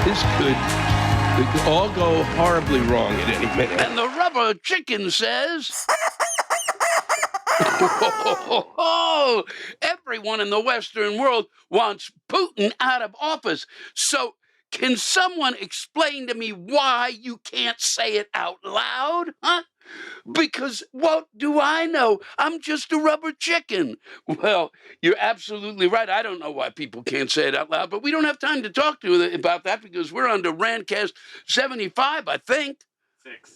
This could all go horribly wrong at any minute. And the rubber chicken says... Everyone in the Western world wants Putin out of office. So can someone explain to me why you can't say it out loud? Huh? Because what do I know? I'm just a rubber chicken. Well, you're absolutely right. I don't know why people can't say it out loud, but we don't have time to talk to you about that because we're on to Rantcast 75, I think.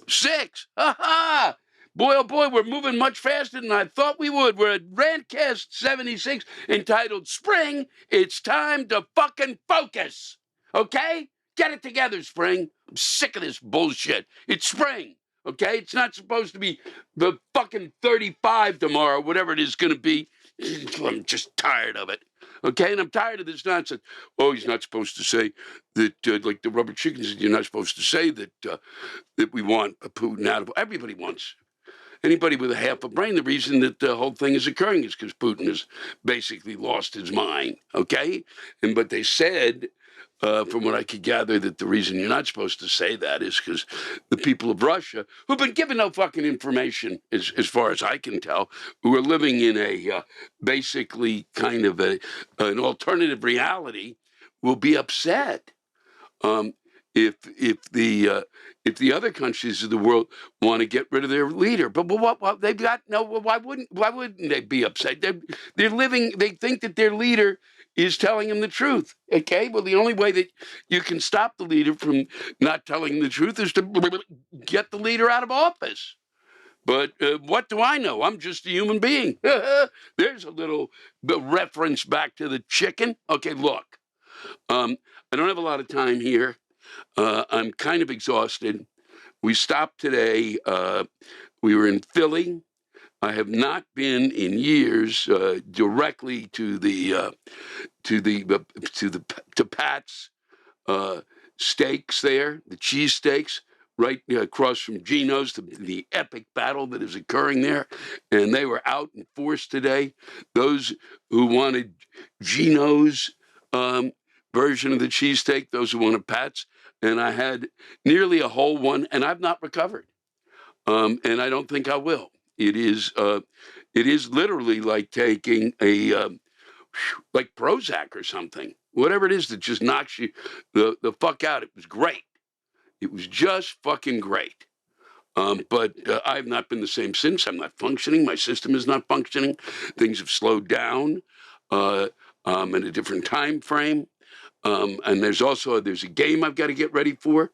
Six. Ha-ha! Boy, oh boy, we're moving much faster than I thought we would. We're at Rantcast 76, entitled Spring, It's Time to Fucking Focus. Okay? Get it together, Spring. I'm sick of this bullshit. It's spring. Okay, it's not supposed to be the fucking 35 tomorrow, whatever it is going to be. I'm just tired of it. Okay, and I'm tired of this nonsense. Oh, he's not supposed to say that, like the rubber chickens, you're not supposed to say that that we want a Putin out of. Everybody wants. Anybody with a half a brain, the reason that the whole thing is occurring is because Putin has basically lost his mind. Okay, but they said. From what I could gather, that the reason you're not supposed to say that is because the people of Russia, who've been given no fucking information, as far as I can tell, who are living in a basically kind of an alternative reality, will be upset if the other countries of the world want to get rid of their leader. But what they've got no. Why wouldn't they be upset? They're living. They think that their leader is telling him the truth. Okay, well, the only way that you can stop the leader from not telling the truth is to get the leader out of office. But what do I know? I'm just a human being. There's a little reference back to the chicken. Okay, look, I don't have a lot of time here. I'm kind of exhausted. We stopped today. We were in Philly. I have not been in years directly to Pat's steaks there, the cheesesteaks, right across from Geno's, the epic battle that is occurring there. And they were out in force today. Those who wanted Geno's version of the cheesesteak, those who wanted Pat's, and I had nearly a whole one, and I've not recovered, and I don't think I will. It is literally like taking a like Prozac or something, whatever it is that just knocks you the fuck out. It was great. It was just fucking great. But I've not been the same since. I'm not functioning. My system is not functioning. Things have slowed down in a different time frame. And there's a game I've got to get ready for.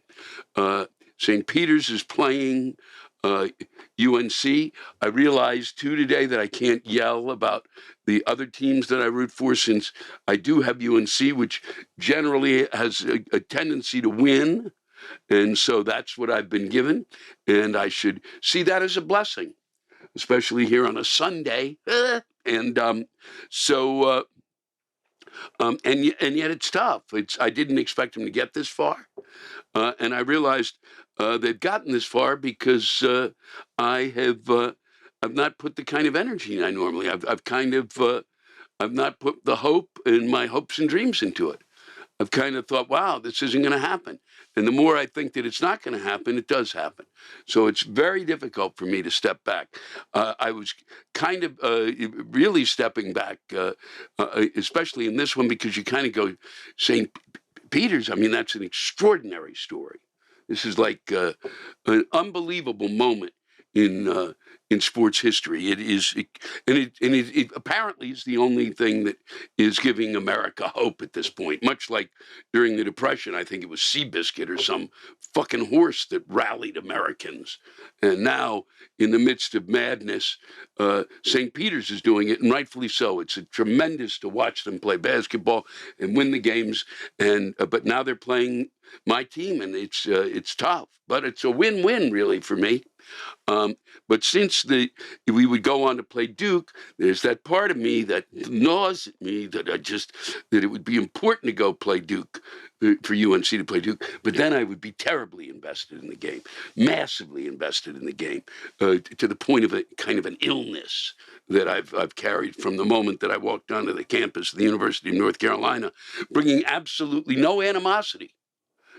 St. Peter's is playing UNC. I realized too today that I can't yell about the other teams that I root for, since I do have UNC, which generally has a tendency to win. And so that's what I've been given. And I should see that as a blessing, especially here on a Sunday. And yet it's tough. I didn't expect him to get this far. And I realized they've gotten this far because I've not put the kind of energy I normally. I've not put the hope and my hopes and dreams into it. I've kind of thought, wow, this isn't going to happen. And the more I think that it's not going to happen, it does happen. So it's very difficult for me to step back. I was kind of really stepping back, especially in this one, because you kind of go, St. Peter's, I mean, that's an extraordinary story. This is like an unbelievable moment in sports history. It is, it apparently is the only thing that is giving America hope at this point. Much like during the Depression, I think it was Seabiscuit or some fucking horse that rallied Americans. And now, in the midst of madness, St. Peter's is doing it, and rightfully so. It's tremendous to watch them play basketball and win the games. And but now they're playing my team, and it's tough, but it's a win-win really for me. But since we would go on to play Duke, there's that part of me that gnaws at me that that it would be important to go play Duke, for UNC to play Duke. But then I would be terribly invested in the game, massively invested in the game, to the point of a kind of an illness that I've carried from the moment that I walked onto the campus of the University of North Carolina, bringing absolutely no animosity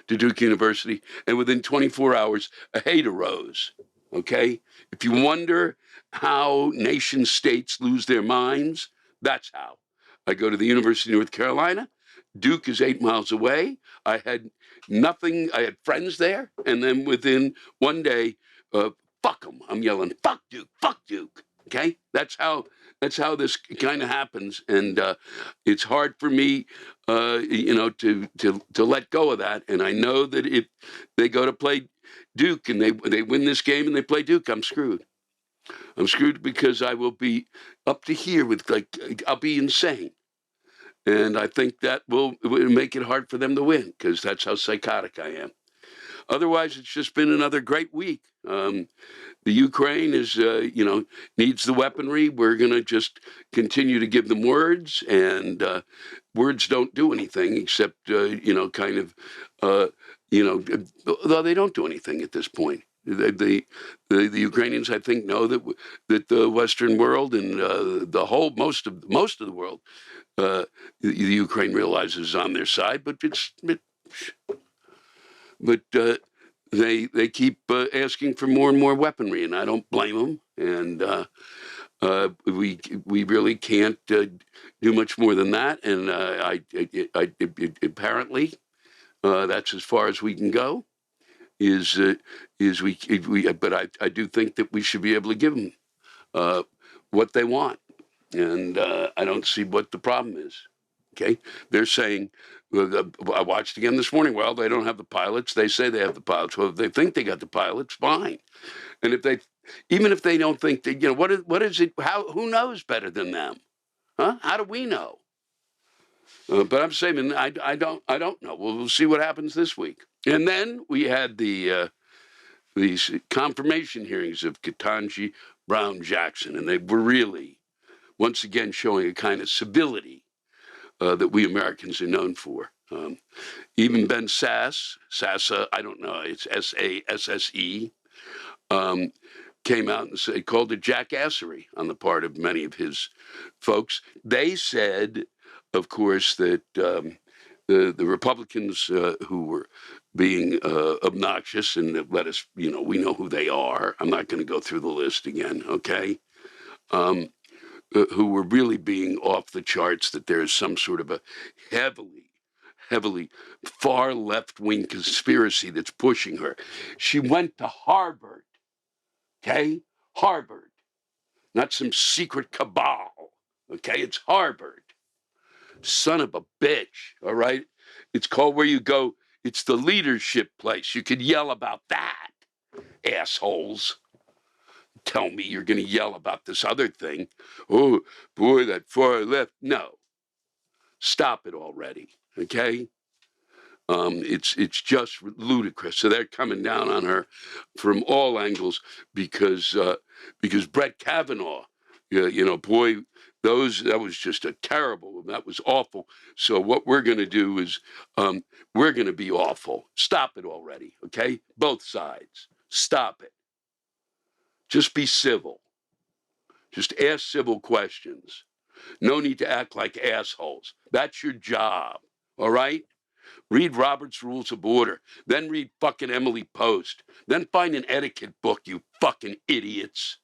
to Duke University, and within 24 hours, a hate arose. Okay? If you wonder how nation states lose their minds, that's how. I go to the University of North Carolina. Duke is 8 miles away. I had nothing. I had friends there. And then within one day, fuck them. I'm yelling, fuck Duke, fuck Duke. Okay? That's how this kind of happens. And it's hard for me, to let go of that. And I know that if they go to play Duke and they win this game and they play Duke, I'm screwed. I'm screwed because I will be up to here with, I'll be insane. And I think that will make it hard for them to win because that's how psychotic I am. Otherwise, it's just been another great week. The Ukraine is, needs the weaponry. We're going to just continue to give them words, and words don't do anything except, although they don't do anything at this point. The Ukrainians, I think, know that the Western world and most of the world, the Ukraine realizes is on their side, but they keep asking for more and more weaponry, and I don't blame them. And we really can't do much more than that. And apparently that's as far as we can go. But I do think that we should be able to give them what they want, and I don't see what the problem is. Okay, they're saying, I watched again this morning. Well, they don't have the pilots. They say they have the pilots. Well, if they think they got the pilots, fine. And even if they don't think that, what is it? Who knows better than them? Huh? How do we know? But I'm saying I don't know. We'll see what happens this week. And then we had these confirmation hearings of Ketanji Brown Jackson, and they were really, once again, showing a kind of civility that we Americans are known for. Even Ben Sassa, I don't know, it's Sasse, came out and called it jackassery on the part of many of his folks. They said, of course, that the Republicans who were being obnoxious, and let us, we know who they are. I'm not going to go through the list again, okay? Who were really being off the charts, that there is some sort of a heavily far left-wing conspiracy that's pushing her. She went to Harvard, okay? Harvard, not some secret cabal, okay? It's Harvard. Son of a bitch, all right? It's called where you go. It's the leadership place. You could yell about that, assholes. Tell me you're going to yell about this other thing. Oh, boy, that far left. No. Stop it already, okay? It's just ludicrous. So they're coming down on her from all angles because Brett Kavanaugh, boy, that was just that was awful. So what we're going to do is we're going to be awful. Stop it already, okay? Both sides. Stop it. Just be civil. Just ask civil questions. No need to act like assholes. That's your job, all right? Read Robert's Rules of Order. Then read fucking Emily Post. Then find an etiquette book, you fucking idiots.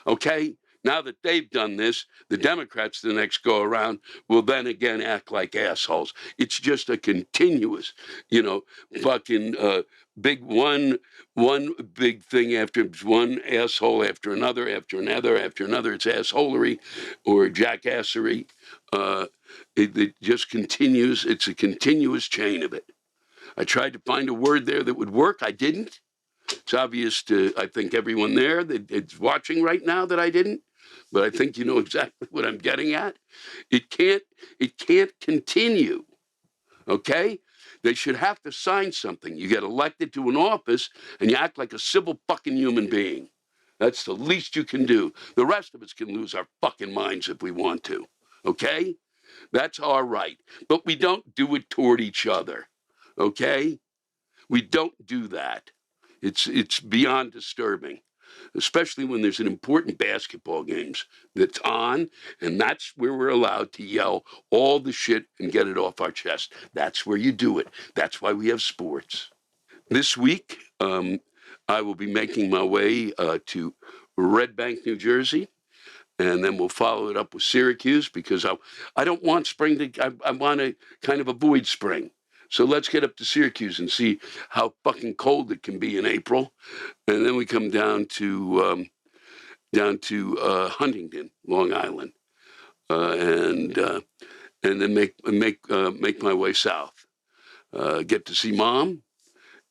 Okay? Now that they've done this, the Democrats the next go around will then again act like assholes. It's just a continuous, fucking big one big thing after one asshole after another. It's assholery or jackassery. It just continues. It's a continuous chain of it. I tried to find a word there that would work. I didn't. It's obvious to, I think, everyone there that it's watching right now that I didn't. But I think you know exactly what I'm getting at. It can't continue. Okay? They should have to sign something. You get elected to an office and you act like a civil fucking human being. That's the least you can do. The rest of us can lose our fucking minds if we want to. Okay? That's our right. But we don't do it toward each other. Okay? We don't do that. It's beyond disturbing. especially when there's an important basketball games that's on, and that's where we're allowed to yell all the shit and get it off our chest. That's where you do it. That's why we have sports. This week, I will be making my way to Red Bank, New Jersey, and then we'll follow it up with Syracuse, because I don't want spring to, I want to kind of avoid spring. So let's get up to Syracuse and see how fucking cold it can be in April. And then we come down to Huntington, Long Island, and then make my way south. Get to see Mom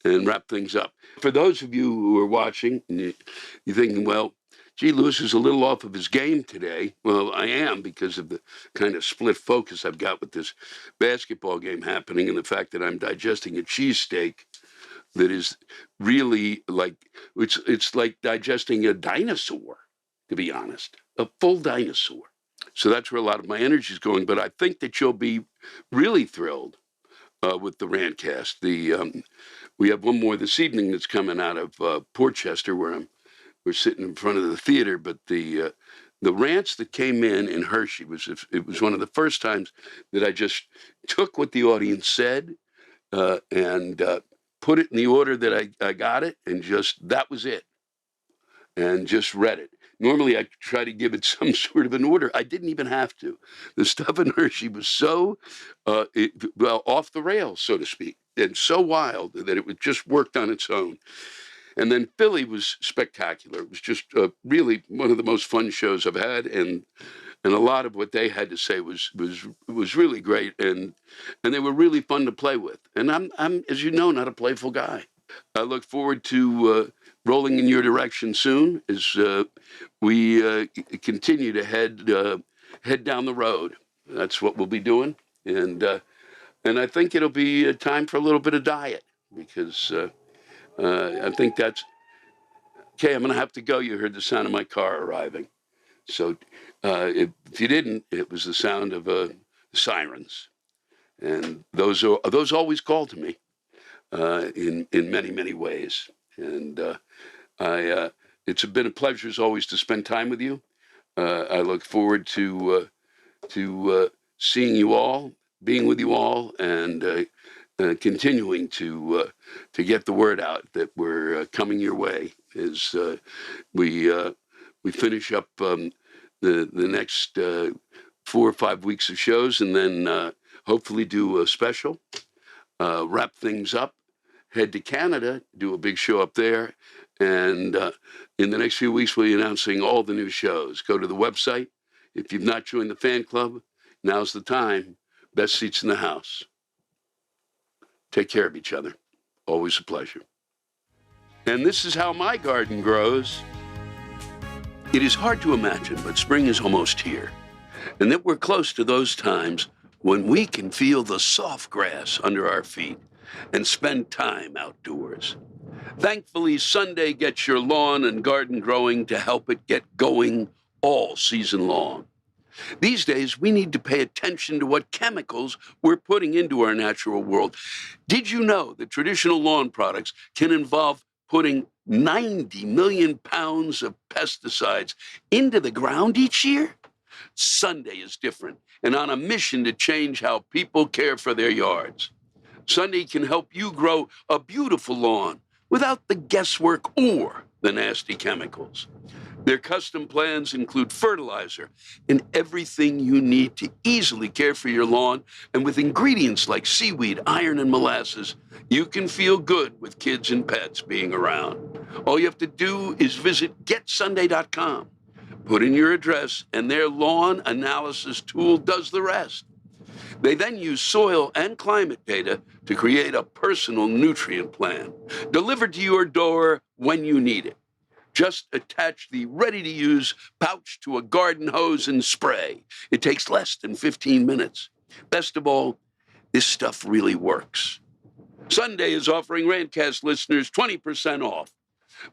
and wrap things up. For those of you who are watching, and you're thinking, well, gee, Lewis is a little off of his game today. Well, I am, because of the kind of split focus I've got with this basketball game happening, and the fact that I'm digesting a cheesesteak that is really like, it's like digesting a dinosaur, to be honest, a full dinosaur. So that's where a lot of my energy is going. But I think that you'll be really thrilled with the Rantcast. We have one more this evening that's coming out of Portchester, where we're sitting in front of the theater. But the rants that came in Hershey it was one of the first times that I just took what the audience said and put it in the order that I got it, and that was it, and just read it. Normally, I try to give it some sort of an order. I didn't even have to. The stuff in Hershey was so, off the rails, so to speak, and so wild that it just worked on its own. And then Philly was spectacular. It was just really one of the most fun shows I've had, and a lot of what they had to say was really great, and they were really fun to play with. And I'm, as you know, not a playful guy. I look forward to rolling in your direction soon as we continue to head down the road. That's what we'll be doing, and I think it'll be time for a little bit of diet, because I think that's okay. I'm going to have to go. You heard the sound of my car arriving, so if you didn't, it was the sound of sirens, and those always call to me. In many ways, and it's been a pleasure as always to spend time with you. I look forward to seeing you all, being with you all, and continuing to get the word out that we're coming your way as we finish up the next 4 or 5 weeks of shows, and then hopefully do a special, wrap things up. Head to Canada, do a big show up there, and in the next few weeks we'll be announcing all the new shows. Go to the website. If you've not joined the fan club, now's the time. Best seats in the house. Take care of each other. Always a pleasure. And this is how my garden grows. It is hard to imagine, but spring is almost here, and that we're close to those times when we can feel the soft grass under our feet and spend time outdoors. Thankfully, Sunday gets your lawn and garden growing to help it get going all season long. These days, we need to pay attention to what chemicals we're putting into our natural world. Did you know that traditional lawn products can involve putting 90 million pounds of pesticides into the ground each year? Sunday is different, and on a mission to change how people care for their yards. Sunday can help you grow a beautiful lawn without the guesswork or the nasty chemicals. Their custom plans include fertilizer and everything you need to easily care for your lawn, and with ingredients like seaweed, iron, and molasses, you can feel good with kids and pets being around. All you have to do is visit getsunday.com, put in your address, and their lawn analysis tool does the rest. They then use soil and climate data to create a personal nutrient plan, delivered to your door when you need it. Just attach the ready-to-use pouch to a garden hose and spray. It takes less than 15 minutes. Best of all, this stuff really works. Sunday is offering Rantcast listeners 20% off.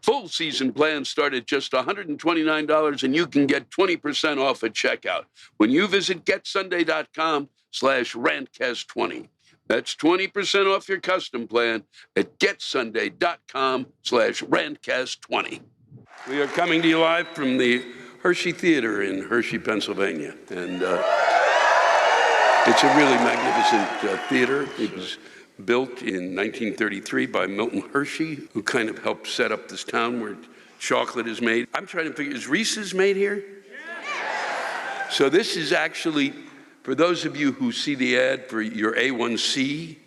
Full season plans start at just $129, and you can get 20% off at checkout when you visit getsunday.com/rantcast20. That's 20% off your custom plan at getsunday.com/rantcast20. We are coming to you live from the Hershey Theater in Hershey, Pennsylvania. And it's a really magnificent theater. It was built in 1933 by Milton Hershey, who kind of helped set up this town where chocolate is made. I'm trying to figure, is Reese's made here? Yeah. So this is actually, for those of you who see the ad for your A1C,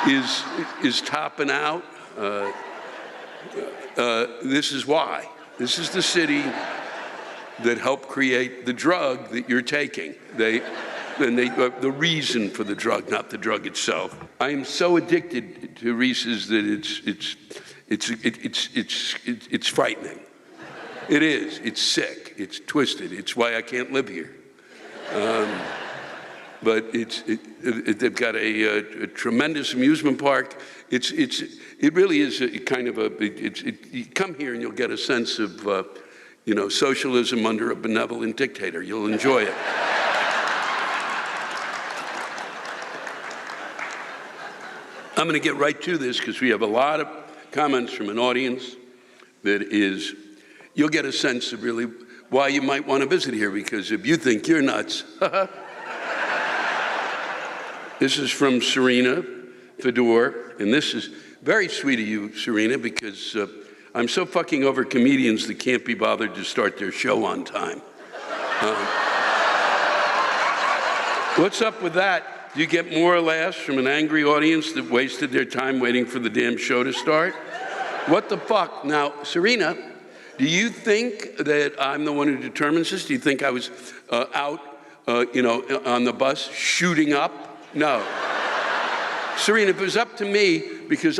is topping out. This is why. This is the city that helped create the drug that you're taking. The reason for the drug, not the drug itself. I am so addicted to Reese's that it's frightening. It is. It's sick. It's twisted. It's why I can't live here. But they've got a tremendous amusement park. It really is a kind of you come here and you'll get a sense of, socialism under a benevolent dictator. You'll enjoy it. I'm going to get right to this because we have a lot of comments from an audience you'll get a sense of really why you might want to visit here, because if you think you're nuts, this is from Serena Fedor, and this is very sweet of you, Serena, because I'm so fucking over comedians that can't be bothered to start their show on time. What's up with that? Do you get more laughs from an angry audience that wasted their time waiting for the damn show to start? What the fuck? Now, Serena, do you think that I'm the one who determines this? Do you think I was out, on the bus shooting up? No. Serena, if it was up to me, because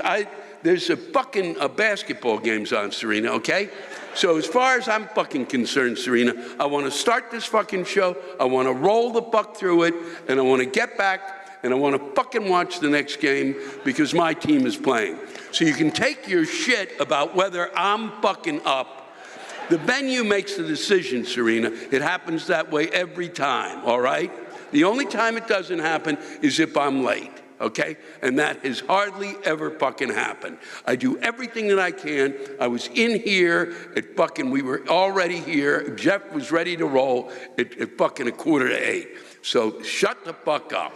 there's a fucking basketball games on, Serena, okay? So as far as I'm fucking concerned, Serena, I want to start this fucking show, I want to roll the fuck through it, and I want to get back, and I want to fucking watch the next game because my team is playing. So you can take your shit about whether I'm fucking up. The venue makes the decision, Serena. It happens that way every time, all right? The only time it doesn't happen is if I'm late, okay? And that has hardly ever fucking happened. I do everything that I can. I was in here we were already here. Jeff was ready to roll at fucking 7:45. So shut the fuck up.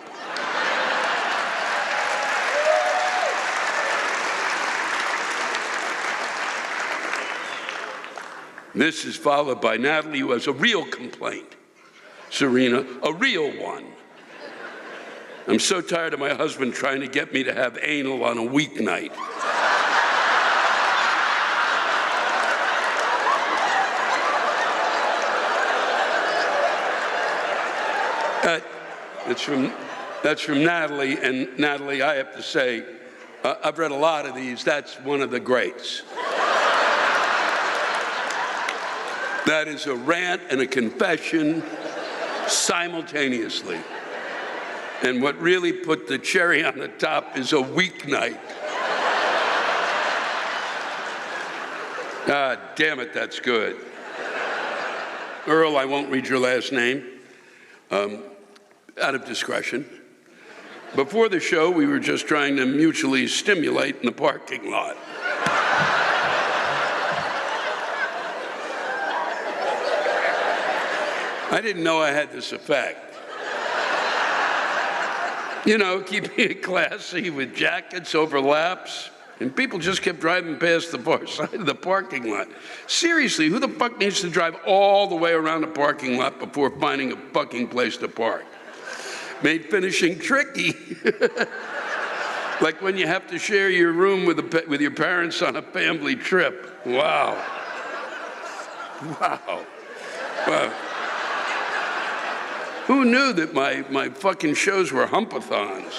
This is followed by Natalie, who has a real complaint. Serena, a real one. I'm so tired of my husband trying to get me to have anal on a weeknight. That's from Natalie, and Natalie, I have to say, I've read a lot of these. That's one of the greats. That is a rant and a confession simultaneously. And what really put the cherry on the top is a weeknight. God damn it, that's good. Earl, I won't read your last name, out of discretion. Before the show, we were just trying to mutually stimulate in the parking lot. I didn't know I had this effect. Keeping it classy with jackets, overlaps, and people just kept driving past the far side of the parking lot. Seriously, who the fuck needs to drive all the way around the parking lot before finding a fucking place to park? Made finishing tricky. Like when you have to share your room with your parents on a family trip. Wow. Wow. Wow. Who knew that my fucking shows were humpathons?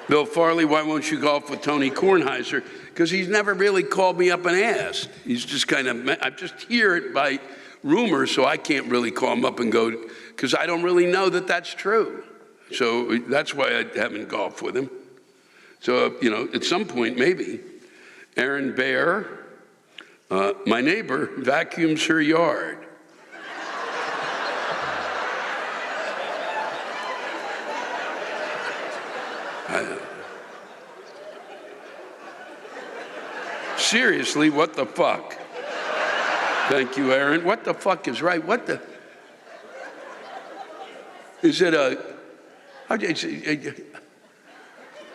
Bill Farley, why won't you golf with Tony Kornheiser? Because he's never really called me up and asked. He's just I just hear it by rumor, so I can't really call him up and go, because I don't really know that that's true. So that's why I haven't golfed with him. So, at some point, maybe. Aaron Baer, my neighbor vacuums her yard. Seriously, what the fuck? Thank you, Aaron. What the fuck is right? What the? Is it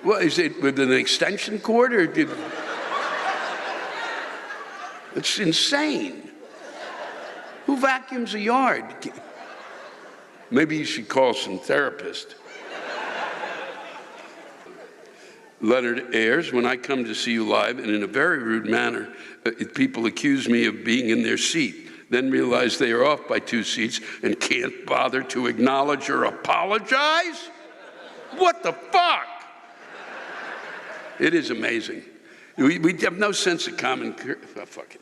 what is it with an extension cord or did? It's insane. Who vacuums a yard? Maybe you should call some therapist. Leonard Ayers, when I come to see you live, and in a very rude manner, people accuse me of being in their seat, then realize they are off by 2 seats and can't bother to acknowledge or apologize? What the fuck? It is amazing. We have no sense of common fuck it.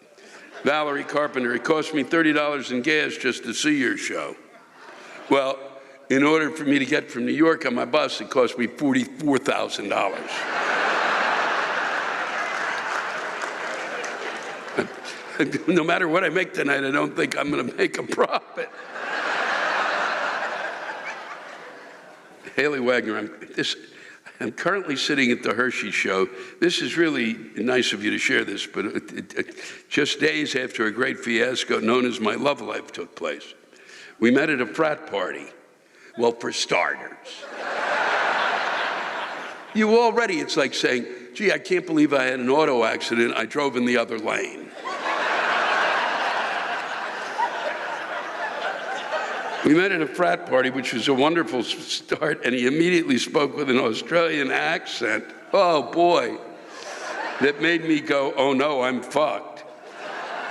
Valerie Carpenter, it cost me $30 in gas just to see your show. Well, in order for me to get from New York on my bus, it cost me $44,000. No matter what I make tonight, I don't think I'm going to make a profit. Haley Wagner, I'm currently sitting at the Hershey show. This is really nice of you to share this, but just days after a great fiasco known as my love life took place. We met at a frat party. Well, for starters. You already, it's like saying, gee, I can't believe I had an auto accident. I drove in the other lane. We met at a frat party, which was a wonderful start, and he immediately spoke with an Australian accent. Oh, boy. That made me go, oh, no, I'm fucked.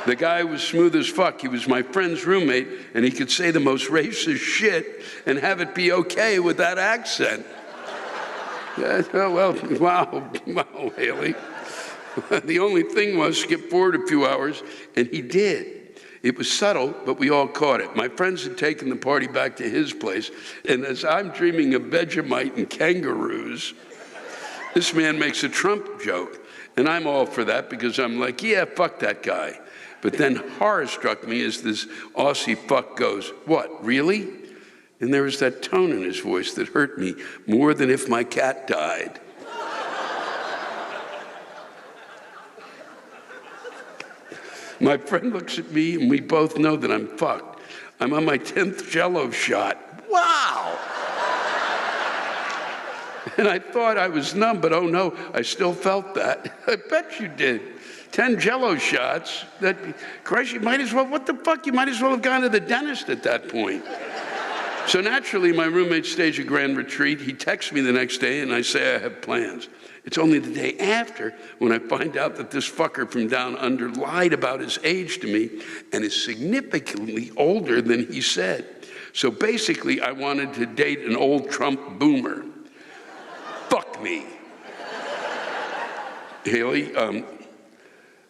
The guy was smooth as fuck. He was my friend's roommate, and he could say the most racist shit and have it be okay with that accent. Well, wow, Haley. The only thing was skip forward a few hours, and he did. It was subtle, but we all caught it. My friends had taken the party back to his place, and as I'm dreaming of Vegemite and kangaroos, this man makes a Trump joke, and I'm all for that because I'm like, yeah, fuck that guy. But then horror struck me as this Aussie fuck goes, what, really? And there was that tone in his voice that hurt me more than if my cat died. My friend looks at me and we both know that I'm fucked. I'm on my 10th Jell-O shot. Wow! And I thought I was numb, but oh no, I still felt that. I bet you did. 10 Jell-O shots, that, Christ, you might as well, what the fuck? You might as well have gone to the dentist at that point. So naturally, my roommate staged a grand retreat. He texts me the next day and I say I have plans. It's only the day after when I find out that this fucker from down under lied about his age to me and is significantly older than he said. So basically, I wanted to date an old Trump boomer. Fuck me. Haley,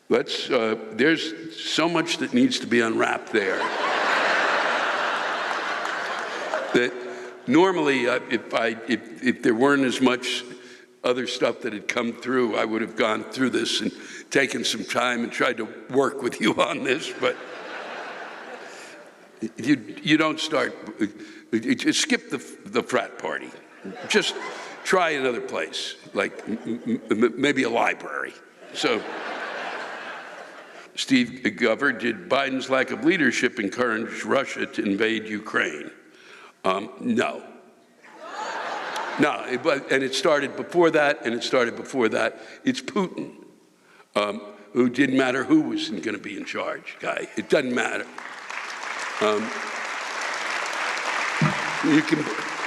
there's so much that needs to be unwrapped there. That normally, if there weren't as much other stuff that had come through, I would have gone through this and taken some time and tried to work with you on this, but you don't start, just skip the frat party. Just try another place, like maybe a library. So, Steve Gover, did Biden's lack of leadership encourage Russia to invade Ukraine? No. No, and it started before that, and it started before that. It's Putin, who didn't matter who was going to be in charge, guy. It doesn't matter.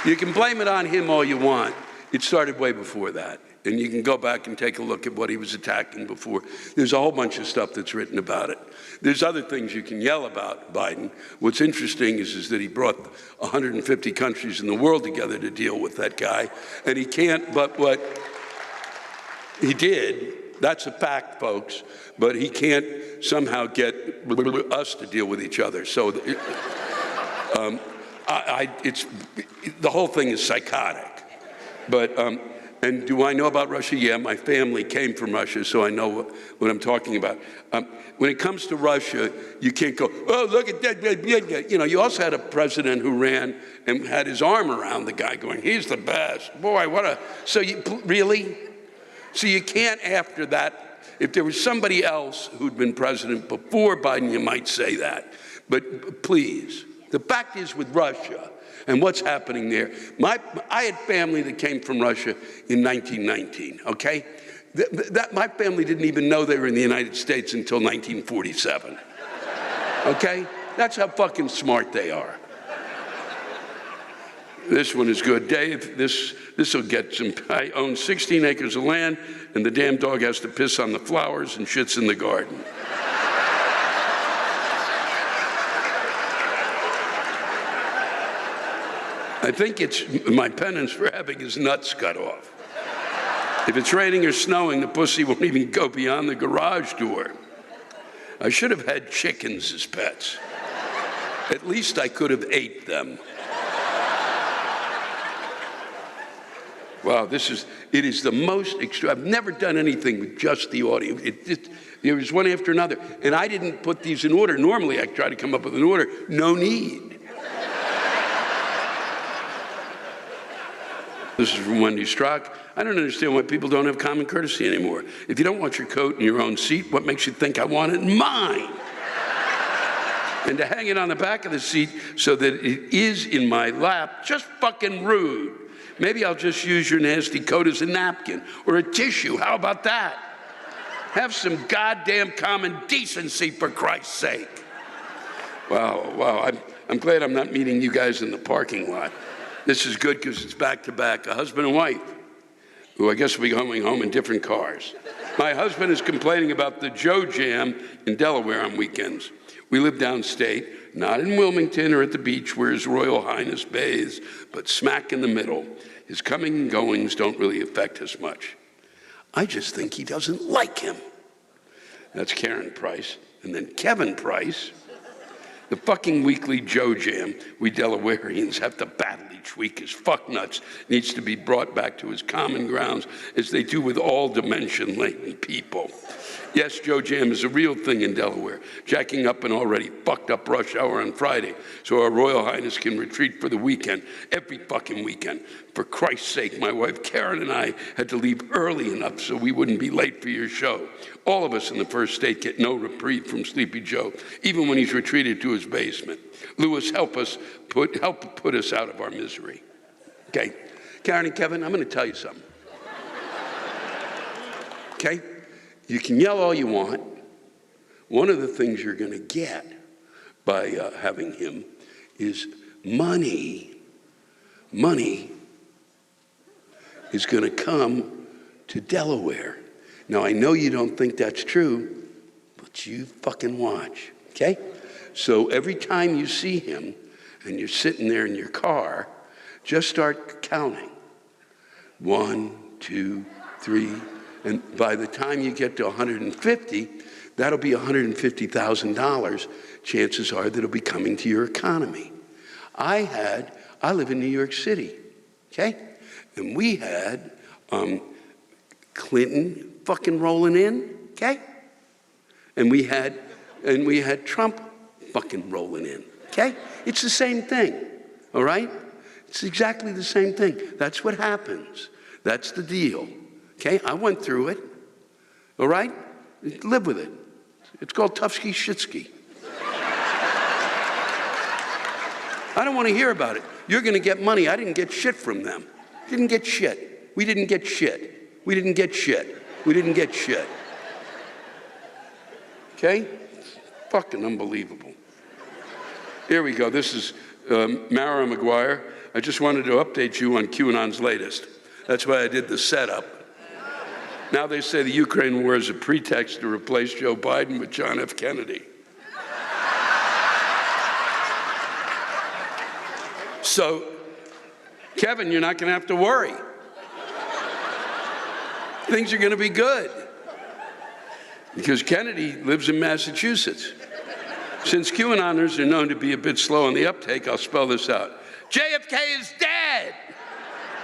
You can blame it on him all you want. It started way before that. And you can go back and take a look at what he was attacking before. There's a whole bunch of stuff that's written about it. There's other things you can yell about Biden. What's interesting is that he brought 150 countries in the world together to deal with that guy. And he can't, but what he did, that's a fact, folks, but he can't somehow get us to deal with each other. So the whole thing is psychotic. But, and do I know about Russia? Yeah, my family came from Russia, so I know what I'm talking about. When it comes to Russia, you can't go, oh, look at that. You know, you also had a president who ran and had his arm around the guy going, he's the best. Boy, what a, so you, really? So you can't after that, If there was somebody else who'd been president before Biden, you might say that. But please, the fact is with Russia and what's happening there, I had family that came from Russia in 1919, okay? My family didn't even know they were in the United States until 1947, okay? That's how fucking smart they are. This one is good. Dave, this will get some. I own 16 acres of land, and the damn dog has to piss on the flowers and shits in the garden. I think it's my penance for having his nuts cut off. If it's raining or snowing, the pussy won't even go beyond the garage door. I should have had chickens as pets. At least I could have ate them. Wow, it is the most extreme. I've never done anything with just the audio. There was one after another. And I didn't put these in order. Normally, I try to come up with an order. No need. This is from Wendy Strock. I don't understand why people don't have common courtesy anymore. If you don't want your coat in your own seat, what makes you think I want it in mine? And to hang it on the back of the seat so that it is in my lap, just fucking rude. Maybe I'll just use your nasty coat as a napkin or a tissue. How about that? Have some goddamn common decency, for Christ's sake. Wow. I'm glad I'm not meeting you guys in the parking lot. This is good because it's back-to-back, a husband and wife, who I guess will be going home in different cars. My husband is complaining about the Joe Jam in Delaware on weekends. We live downstate, not in Wilmington or at the beach where His Royal Highness bathes, but smack in the middle. His coming and goings don't really affect us much. I just think he doesn't like him. That's Karen Price. And then Kevin Price, the fucking weekly Joe Jam we Delawareans have to battle each week is fucknuts, needs to be brought back to his common grounds as they do with all dimension-laden people. Yes, Joe Jam is a real thing in Delaware, jacking up an already fucked up rush hour on Friday so our Royal Highness can retreat for the weekend, every fucking weekend. For Christ's sake, my wife Karen and I had to leave early enough so we wouldn't be late for your show. All of us in the first state get no reprieve from Sleepy Joe, even when he's retreated to his basement. Lewis, help put us out of our misery. Okay, Karen and Kevin, I'm going to tell you something. Okay? You can yell all you want. One of the things you're going to get by having him is money. Money is going to come to Delaware. Now, I know you don't think that's true, but you fucking watch, okay? So every time you see him and you're sitting there in your car, just start counting. 1, 2, 3, and by the time you get to 150, that'll be $150,000. Chances are that'll be coming to your economy. I live in New York City, okay? And we had Clinton fucking rolling in, okay? And we had Trump fucking rolling in, okay? It's the same thing, all right? It's exactly the same thing. That's what happens. That's the deal. Okay, I went through it, all right? Live with it. It's called tough-ski, shit-ski. I don't want to hear about it. You're going to get money. I didn't get shit from them. Didn't get shit. We didn't get shit. We didn't get shit. We didn't get shit. Okay? Fucking unbelievable. Here we go. This is Mara McGuire. I just wanted to update you on QAnon's latest. That's why I did the setup. Now they say the Ukraine war is a pretext to replace Joe Biden with John F. Kennedy. So, Kevin, you're not going to have to worry. Things are going to be good. Because Kennedy lives in Massachusetts. Since QAnoners are known to be a bit slow on the uptake, I'll spell this out. JFK is dead.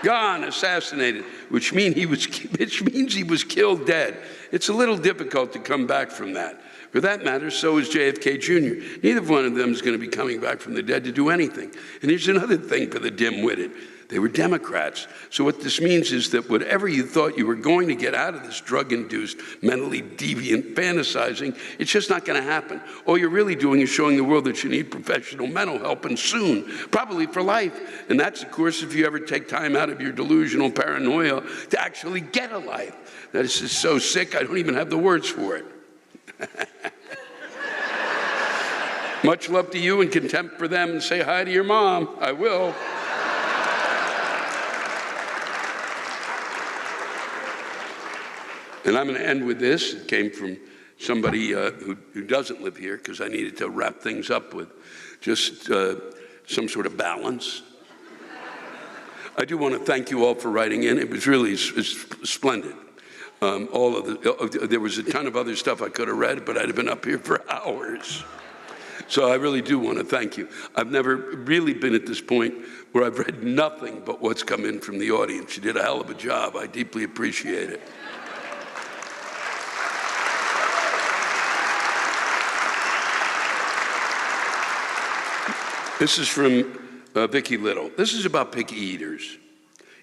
Gone, assassinated, which means he was killed dead. It's a little difficult to come back from that. For that matter, so is JFK Jr. Neither one of them is going to be coming back from the dead to do anything. And here's another thing for the dim-witted. They were Democrats. So what this means is that whatever you thought you were going to get out of this drug-induced, mentally deviant fantasizing, it's just not going to happen. All you're really doing is showing the world that you need professional mental help, and soon, probably for life. And that's, of course, if you ever take time out of your delusional paranoia to actually get a life. This is so sick, I don't even have the words for it. Much love to you and contempt for them, and say hi to your mom. I will. And I'm going to end with this. It came from somebody who doesn't live here, because I needed to wrap things up with just some sort of balance. I do want to thank you all for writing in. It was really splendid. There was a ton of other stuff I could have read, but I'd have been up here for hours. So I really do want to thank you. I've never really been at this point where I've read nothing but what's come in from the audience. You did a hell of a job. I deeply appreciate it. This is from Vicki Little. This is about picky eaters.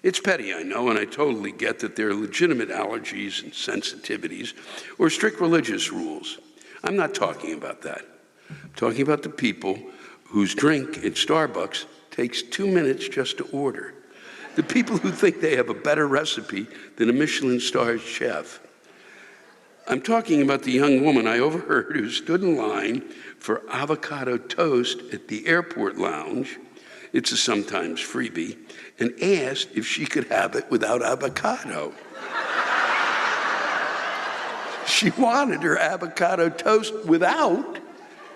It's petty, I know, and I totally get that there are legitimate allergies and sensitivities or strict religious rules. I'm not talking about that. I'm talking about the people whose drink at Starbucks takes 2 minutes just to order. The people who think they have a better recipe than a Michelin-starred chef. I'm talking about the young woman I overheard who stood in line for avocado toast at the airport lounge. It's a sometimes freebie, and asked if she could have it without avocado. She wanted her avocado toast without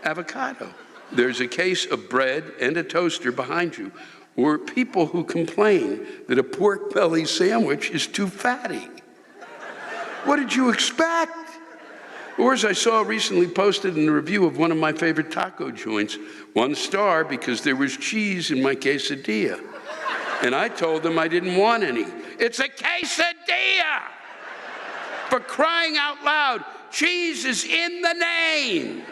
avocado. There's a case of bread and a toaster behind you, or people who complain that a pork belly sandwich is too fatty. What did you expect? Or as I saw recently posted in a review of one of my favorite taco joints, 1 star because there was cheese in my quesadilla. And I told them I didn't want any. It's a quesadilla! For crying out loud, cheese is in the name!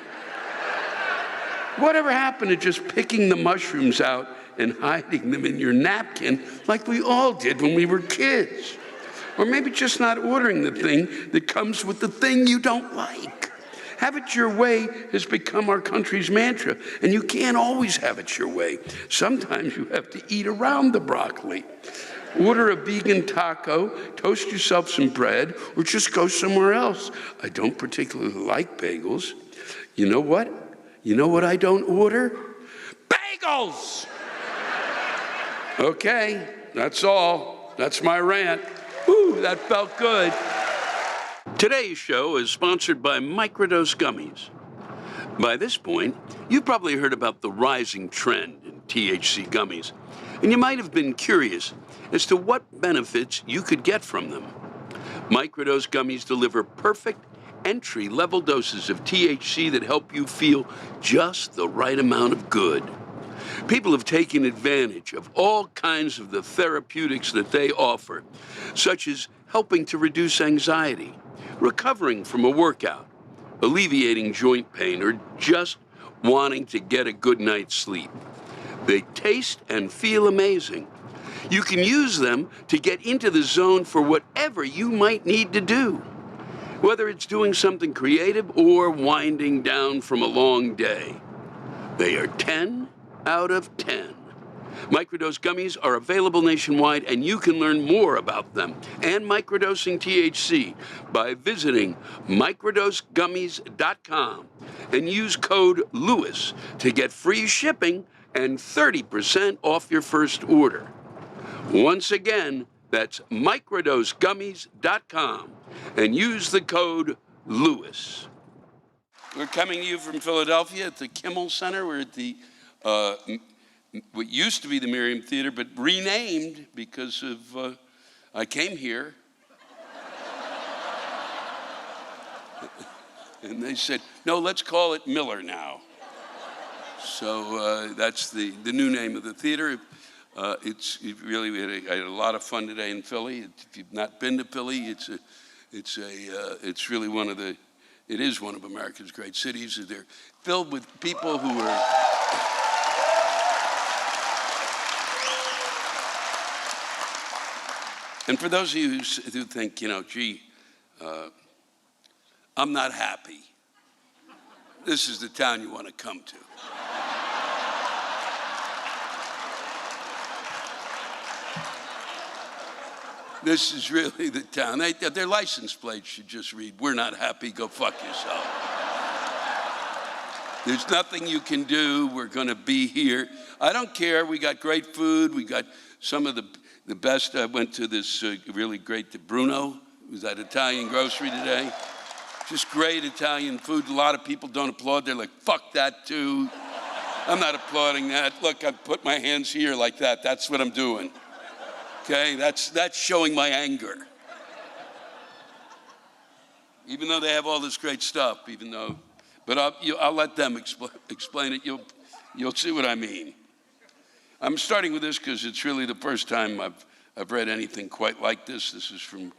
Whatever happened to just picking the mushrooms out and hiding them in your napkin like we all did when we were kids? Or maybe just not ordering the thing that comes with the thing you don't like. Have it your way has become our country's mantra, and you can't always have it your way. Sometimes you have to eat around the broccoli. Order a vegan taco, toast yourself some bread, or just go somewhere else. I don't particularly like bagels. You know what? You know what I don't order? Bagels! Okay, that's all. That's my rant. Ooh, that felt good. Today's show is sponsored by Microdose gummies. By this point, you've probably heard about the rising trend in THC gummies, and you might have been curious as to what benefits you could get from them. Microdose gummies deliver perfect entry-level doses of THC that help you feel just the right amount of good. People have taken advantage of all kinds of the therapeutics that they offer, such as helping to reduce anxiety, recovering from a workout, alleviating joint pain, or just wanting to get a good night's sleep. They taste and feel amazing. You can use them to get into the zone for whatever you might need to do, whether it's doing something creative or winding down from a long day. They are 10 out of 10. Microdose gummies are available nationwide, and you can learn more about them and microdosing THC by visiting microdosegummies.com and use code LEWIS to get free shipping and 30% off your first order. Once again, that's microdosegummies.com and use the code LEWIS. We're coming to you from Philadelphia at the Kimmel Center. We're at the what used to be the Miriam Theater, but renamed because of I came here. And they said, no, let's call it Miller now. So that's the new name of the theater. I had a lot of fun today in Philly. If you've not been to Philly, it's really one of the It is one of America's great cities. They're filled with people who are... And for those of you who think, gee, I'm not happy, this is the town you want to come to. This is really the town. Their license plates should just read, "We're not happy, go fuck yourself." There's nothing you can do. We're going to be here. I don't care. We got great food. We got some of the best. I went to this really great Bruno. It was at Italian grocery today. Just great Italian food. A lot of people don't applaud. They're like, fuck that too. I'm not applauding that. Look, I put my hands here like that. That's what I'm doing. Okay, that's showing my anger. Even though they have all this great stuff, but I'll let them explain it. You'll see what I mean. I'm starting with this because it's really the first time I've read anything quite like this. This is from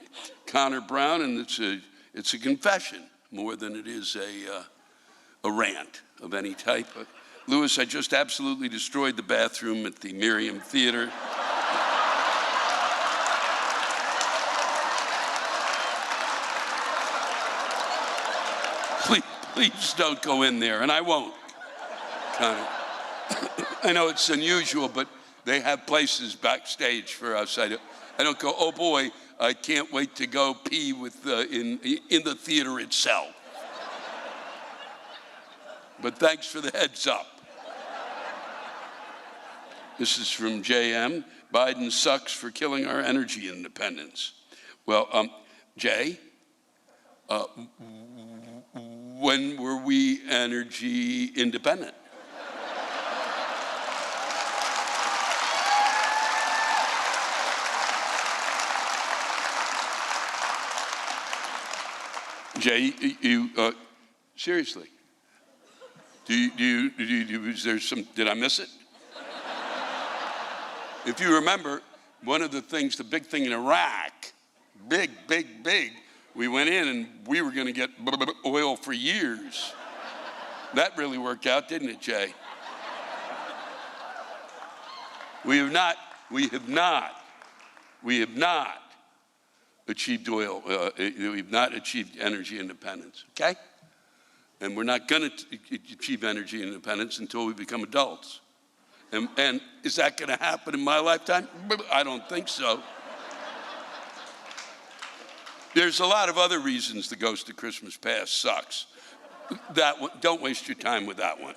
Connor Brown, and it's a confession more than it is a rant of any type. Lewis, I just absolutely destroyed the bathroom at the Miriam Theater. Please don't go in there, and I won't, Connor. I know it's unusual, but they have places backstage for us. I don't go, oh boy, I can't wait to go pee in the theater itself. But thanks for the heads up. This is from JM. Biden sucks for killing our energy independence. Well, Jay, when were we energy independent? Jay, seriously, is there did I miss it? If you remember, one of the things, the big thing in Iraq, big, we went in and we were going to get oil for years. That really worked out, didn't it, Jay? We have not achieved oil. We've not achieved energy independence, okay? And we're not going to achieve energy independence until we become adults. And is that going to happen in my lifetime? I don't think so. There's a lot of other reasons the Ghost of Christmas Past sucks. That one, don't waste your time with that one.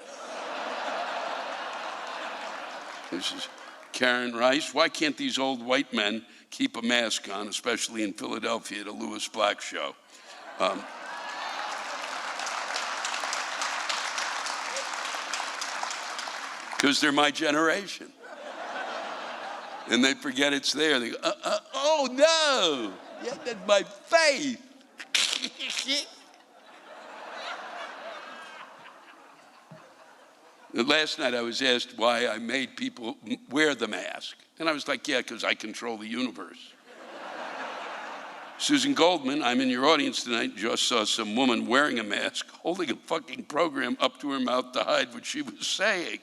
This is Karen Rice. Why can't these old white men keep a mask on, especially in Philadelphia at a Louis Black show? Because they're my generation. And they forget it's there. They go, oh no, yeah, that's my faith. Last night I was asked why I made people wear the mask. And I was like, yeah, because I control the universe. Susan Goldman, I'm in your audience tonight, just saw some woman wearing a mask, holding a fucking program up to her mouth to hide what she was saying.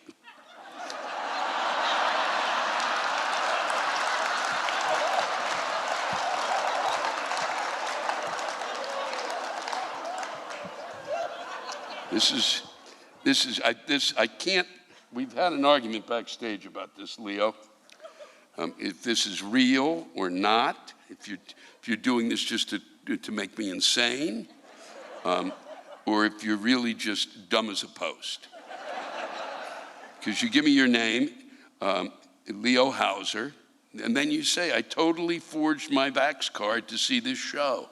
I can't, we've had an argument backstage about this, Leo. If this is real or not, if you're doing this just to make me insane, or if you're really just dumb as a post. Because you give me your name, Leo Hauser, and then you say, I totally forged my Vax card to see this show.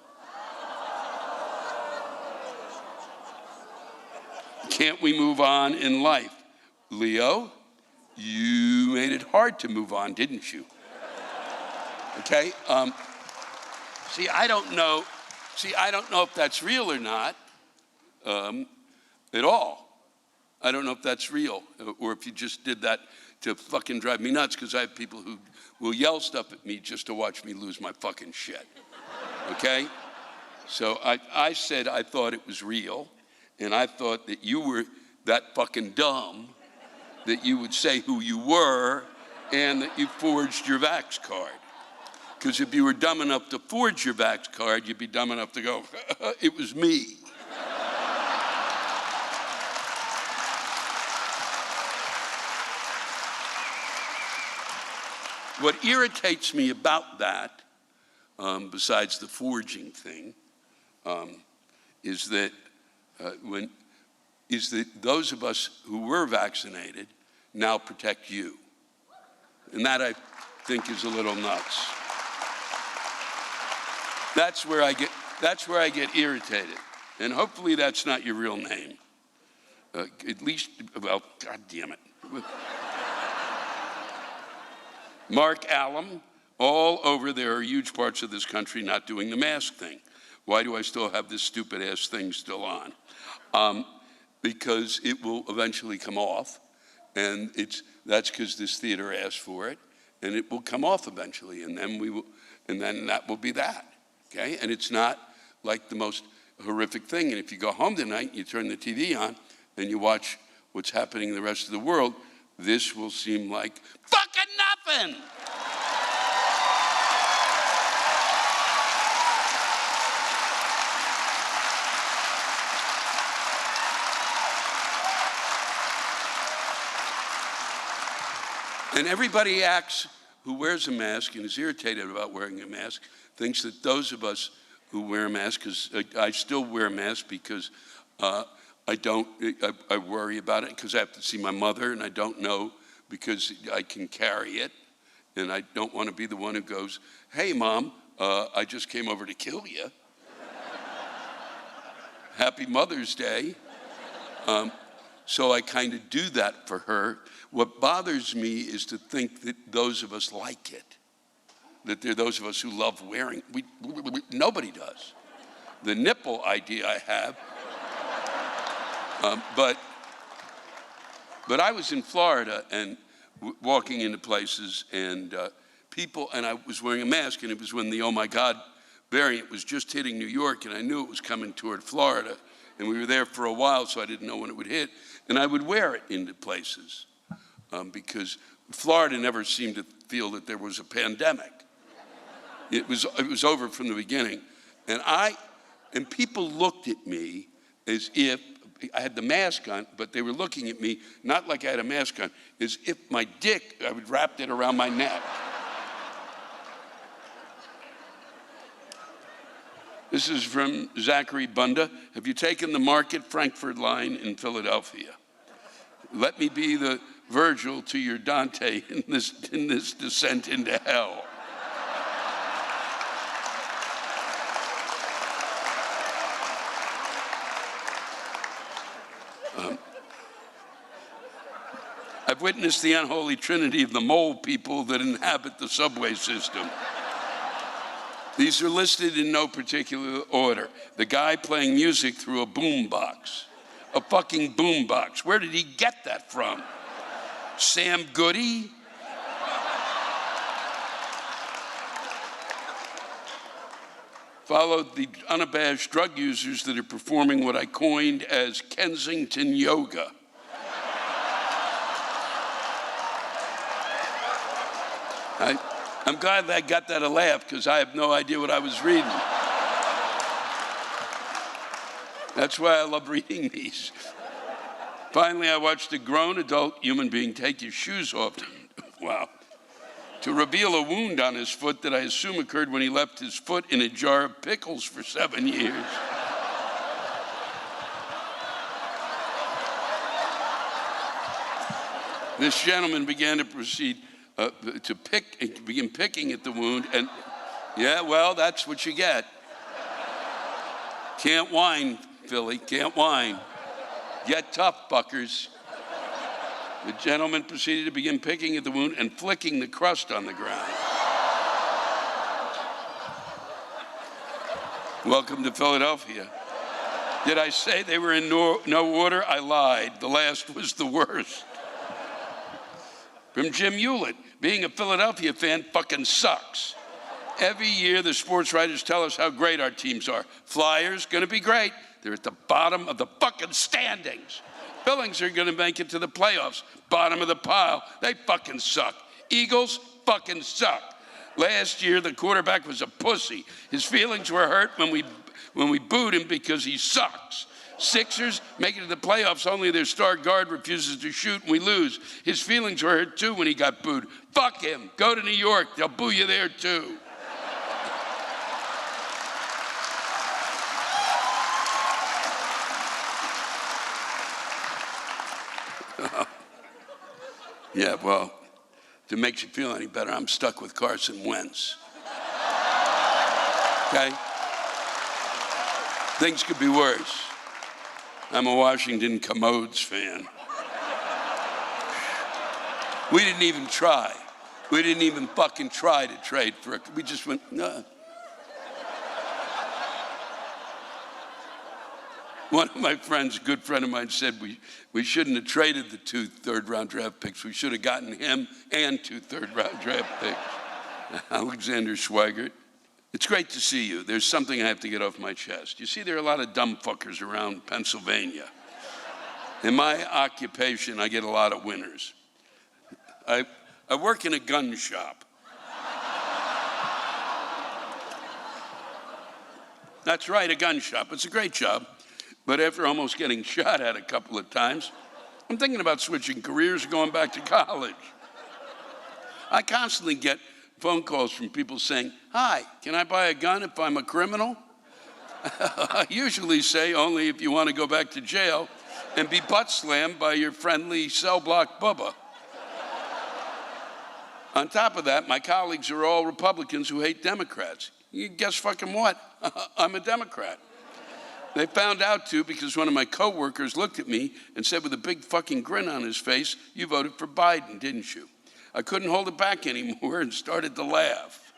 Can't we move on in life? Leo, you made it hard to move on, didn't you? Okay? I don't know if that's real or not at all. I don't know if that's real or if you just did that to fucking drive me nuts, because I have people who will yell stuff at me just to watch me lose my fucking shit. Okay? So I said I thought it was real, and I thought that you were that fucking dumb that you would say who you were and that you forged your vax card. Because if you were dumb enough to forge your vax card, you'd be dumb enough to go, it was me. What irritates me about that, besides the forging thing, is that those of us who were vaccinated now protect you. And that, I think, is a little nuts. That's where I get irritated. And hopefully that's not your real name. At least, well, God damn it. Mark Allam, all over there are huge parts of this country not doing the mask thing. Why do I still have this stupid ass thing still on? Because it will eventually come off, and that's because this theater asked for it, and it will come off eventually, and then that will be that. Okay, and it's not like the most horrific thing. And if you go home tonight, you turn the TV on, and you watch what's happening in the rest of the world, this will seem like fucking nothing. And everybody who wears a mask and is irritated about wearing a mask thinks that those of us who wear a mask, because I still wear a mask because I worry about it because I have to see my mother, and I don't know because I can carry it, and I don't want to be the one who goes, hey, Mom, I just came over to kill you. Happy Mother's Day. So I kind of do that for her. What bothers me is to think that those of us like it, that there are those of us who love wearing. Nobody does. The nipple idea I have. But I was in Florida and walking into places and people, and I was wearing a mask, and it was when the oh my God variant was just hitting New York, and I knew it was coming toward Florida. And we were there for a while, so I didn't know when it would hit. And I would wear it into places because Florida never seemed to feel that there was a pandemic. It was over from the beginning. And people looked at me as if I had the mask on, but they were looking at me not like I had a mask on, as if my dick, I would wrap it around my neck. This is from Zachary Bunda. Have you taken the Market Frankfurt line in Philadelphia? Let me be the Virgil to your Dante in this descent into hell. I've witnessed the unholy trinity of the mole people that inhabit the subway system. These are listed in no particular order. The guy playing music through a boombox. A fucking boombox. Where did he get that from? Sam Goody? Followed the unabashed drug users that are performing what I coined as Kensington yoga. I'm glad that I got that a laugh because I have no idea what I was reading. That's why I love reading these. Finally, I watched a grown adult human being take his shoes off, wow, to reveal a wound on his foot that I assume occurred when he left his foot in a jar of pickles for 7 years. This gentleman began to proceed to begin picking at the wound, and yeah, well, that's what you get. Can't whine, Philly, can't whine. Get tough, fuckers. The gentleman proceeded to begin picking at the wound and flicking the crust on the ground. Welcome to Philadelphia. Did I say they were in no order? I lied. The last was the worst. From Jim Hewlett, being a Philadelphia fan fucking sucks. Every year, the sports writers tell us how great our teams are. Flyers, gonna be great. They're at the bottom of the fucking standings. Billings are gonna make it to the playoffs. Bottom of the pile, they fucking suck. Eagles fucking suck. Last year, the quarterback was a pussy. His feelings were hurt when we booed him because he sucks. Sixers make it to the playoffs, only their star guard refuses to shoot and we lose. His feelings were hurt too when he got booed. Fuck him. Go to New York. They'll boo you there too. Yeah, well, if it makes you feel any better, I'm stuck with Carson Wentz. Okay? Things could be worse. I'm a Washington Commodes fan. We didn't even try. We didn't even fucking try to trade for it. We just went, nah. One of my friends, a good friend of mine, said we shouldn't have traded the 2 third-round draft picks. We should have gotten him and 2 third-round draft picks. Alexander Schweigert, it's great to see you. There's something I have to get off my chest. You see, there are a lot of dumb fuckers around Pennsylvania. In my occupation, I get a lot of winners. I work in a gun shop. That's right, a gun shop. It's a great job. But after almost getting shot at a couple of times, I'm thinking about switching careers and going back to college. I constantly get phone calls from people saying, "Hi, can I buy a gun if I'm a criminal?" I usually say only if you want to go back to jail and be butt slammed by your friendly cell block Bubba. On top of that, my colleagues are all Republicans who hate Democrats. You guess fucking what? I'm a Democrat. They found out too because one of my coworkers looked at me and said with a big fucking grin on his face, "You voted for Biden, didn't you?" I couldn't hold it back anymore and started to laugh.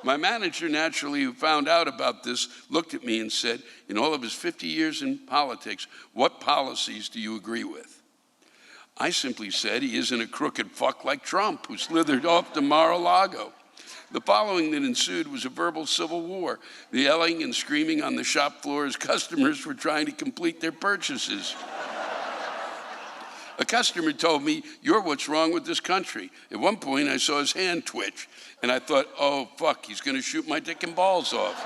My manager, naturally, who found out about this, looked at me and said, in all of his 50 years in politics, "What policies do you agree with?" I simply said he isn't a crooked fuck like Trump who slithered off to Mar-a-Lago. The following that ensued was a verbal civil war, the yelling and screaming on the shop floor as customers were trying to complete their purchases. A customer told me, "You're what's wrong with this country." At one point, I saw his hand twitch, and I thought, oh, fuck, he's going to shoot my dick and balls off.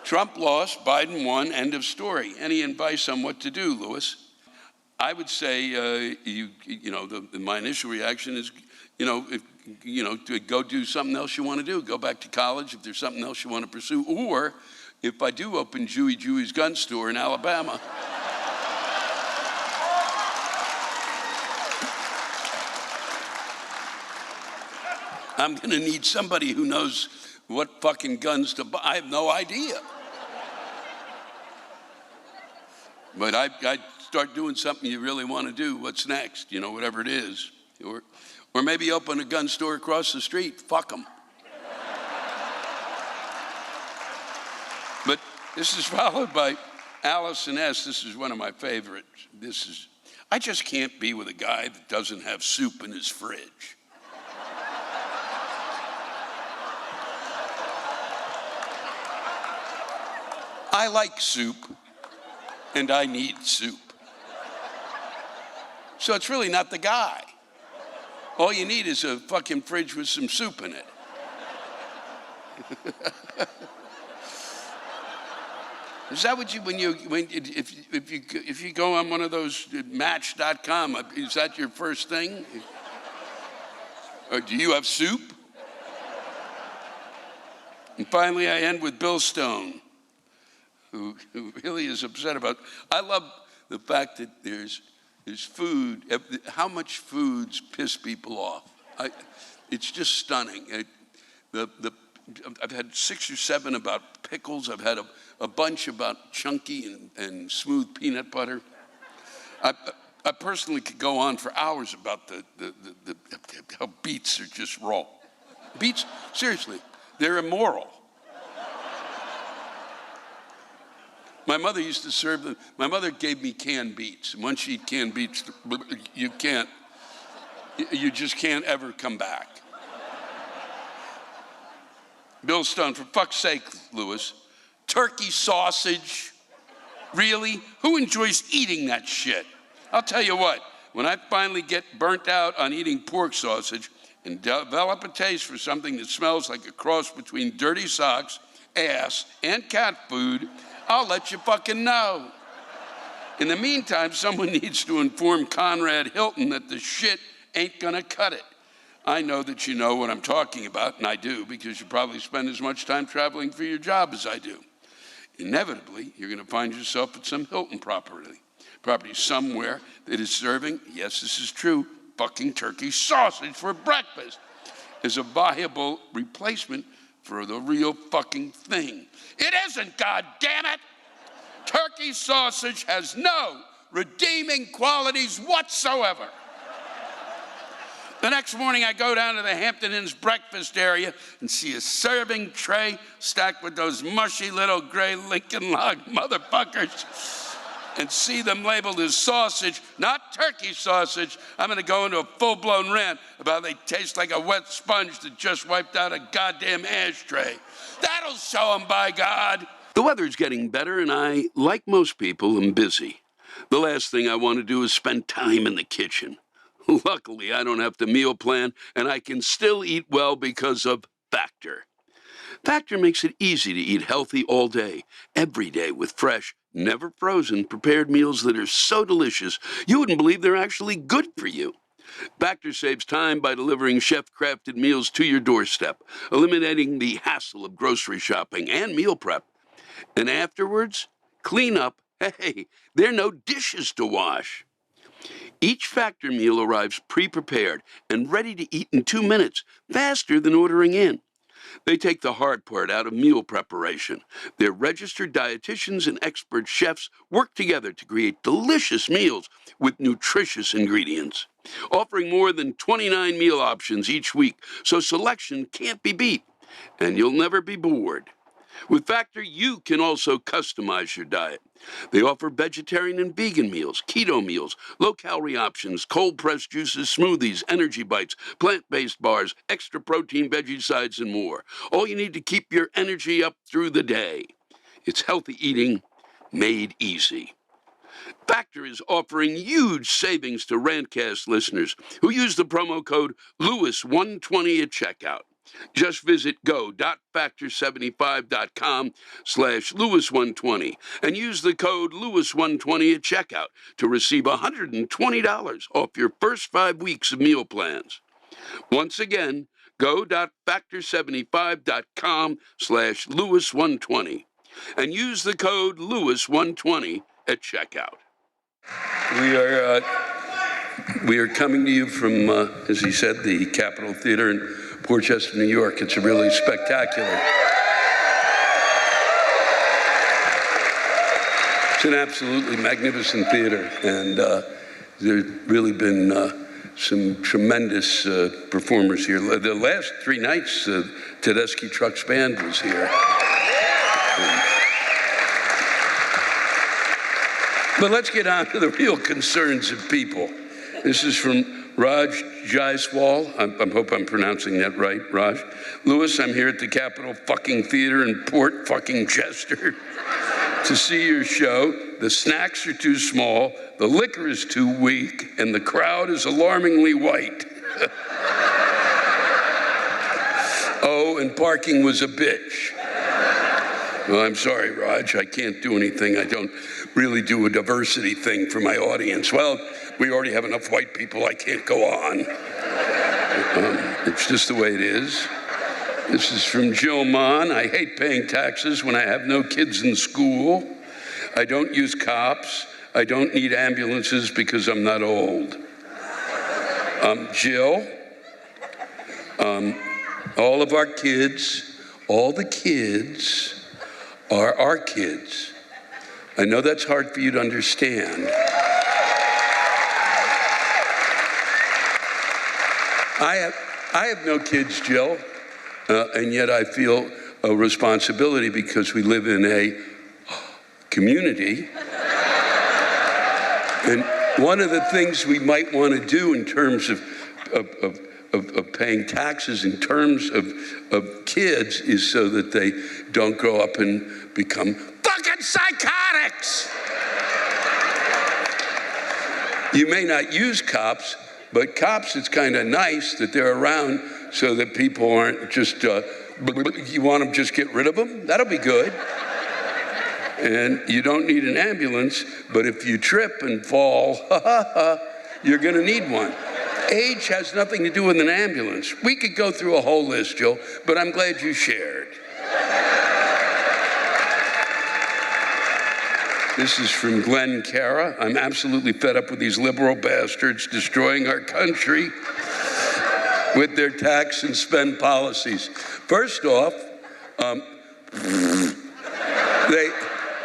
Trump lost, Biden won, end of story. Any advice on what to do, Louis? I would say, my initial reaction is, to go do something else you want to do. Go back to college if there's something else you want to pursue. Or if I do open Jewy's gun store in Alabama, I'm going to need somebody who knows what fucking guns to buy. I have no idea. But I'd start doing something you really want to do. What's next? Whatever it is. Or maybe open a gun store across the street. Fuck them. But this is followed by Allison S. This is one of my favorites. I just can't be with a guy that doesn't have soup in his fridge. I like soup, and I need soup. So it's really not the guy. All you need is a fucking fridge with some soup in it. Is that what if you go on one of those Match.com, is that your first thing? Or do you have soup? And finally, I end with Bill Stone, who really is upset about. I love the fact that there's food. How much foods piss people off? It's just stunning. I've had 6 or 7 about pickles. I've had a bunch about chunky and smooth peanut butter. I personally could go on for hours about how beets are just raw. Beets, seriously, they're immoral. My mother used to serve them. My mother gave me canned beets. And once you eat canned beets, you can't. You just can't ever come back. Bill Stone, for fuck's sake, Lewis, turkey sausage, really? Who enjoys eating that shit? I'll tell you what, when I finally get burnt out on eating pork sausage and develop a taste for something that smells like a cross between dirty socks, ass, and cat food, I'll let you fucking know. In the meantime, someone needs to inform Conrad Hilton that the shit ain't gonna cut it. I know that you know what I'm talking about, and I do, because you probably spend as much time traveling for your job as I do. Inevitably, you're gonna find yourself at some Hilton property somewhere that is serving, yes, this is true, fucking turkey sausage for breakfast as a viable replacement for the real fucking thing. It isn't, goddammit! Turkey sausage has no redeeming qualities whatsoever. The next morning, I go down to the Hampton Inn's breakfast area and see a serving tray stacked with those mushy little gray Lincoln Log motherfuckers and see them labeled as sausage, not turkey sausage. I'm gonna go into a full-blown rant about how they taste like a wet sponge that just wiped out a goddamn ashtray. That'll show them, by God. The weather's getting better, and I, like most people, am busy. The last thing I want to do is spend time in the kitchen. Luckily, I don't have to meal plan, and I can still eat well because of Factor. Factor makes it easy to eat healthy all day, every day, with fresh, never frozen, prepared meals that are so delicious you wouldn't believe they're actually good for you. Factor saves time by delivering chef-crafted meals to your doorstep, eliminating the hassle of grocery shopping and meal prep. And afterwards, clean up. Hey, there are no dishes to wash. Each Factor meal arrives pre-prepared and ready to eat in 2 minutes, faster than ordering in. They take the hard part out of meal preparation. Their registered dietitians and expert chefs work together to create delicious meals with nutritious ingredients, offering more than 29 meal options each week, so selection can't be beat, and you'll never be bored. With Factor, you can also customize your diet. They offer vegetarian and vegan meals, keto meals, low-calorie options, cold-pressed juices, smoothies, energy bites, plant-based bars, extra protein veggie sides, and more. All you need to keep your energy up through the day. It's healthy eating made easy. Factor is offering huge savings to Rantcast listeners who use the promo code Lewis120 at checkout. Just visit go.factor75.com/Lewis120 and use the code Lewis120 at checkout to receive $120 off your first 5 weeks of meal plans. Once again, go.factor75.com/Lewis120 and use the code Lewis120 at checkout. We are coming to you from, as he said, the Capitol Theater in Portchester, New York. It's a really spectacular. It's an absolutely magnificent theater, and there's really been some tremendous performers here. The last 3 nights, Tedeschi Trucks Band was here. But let's get on to the real concerns of people. This is from Raj Jaiswal. I hope I'm pronouncing that right, Raj. Lewis, I'm here at the Capitol fucking Theater in Port fucking Chester to see your show. The snacks are too small, the liquor is too weak, and the crowd is alarmingly white. Oh, and parking was a bitch. Well, I'm sorry, Raj, I can't do anything. I don't really do a diversity thing for my audience. Well, we already have enough white people, I can't go on. It's just the way it is. This is from Jill Mon. I hate paying taxes when I have no kids in school. I don't use cops. I don't need ambulances because I'm not old. Jill, all of our kids, all the kids are our kids. I know that's hard for you to understand. I have no kids, Jill, and yet I feel a responsibility because we live in a community. And one of the things we might want to do in terms of of paying taxes in terms of kids is so that they don't grow up and become fucking psychotics. You may not use cops, but cops, it's kind of nice that they're around so that people aren't just, you want them to just get rid of them? That'll be good. And you don't need an ambulance, but if you trip and fall, you're gonna need one. Age has nothing to do with an ambulance. We could go through a whole list, Joe, but I'm glad you shared. This is from Glenn Cara. I'm absolutely fed up with these liberal bastards destroying our country with their tax and spend policies. First off,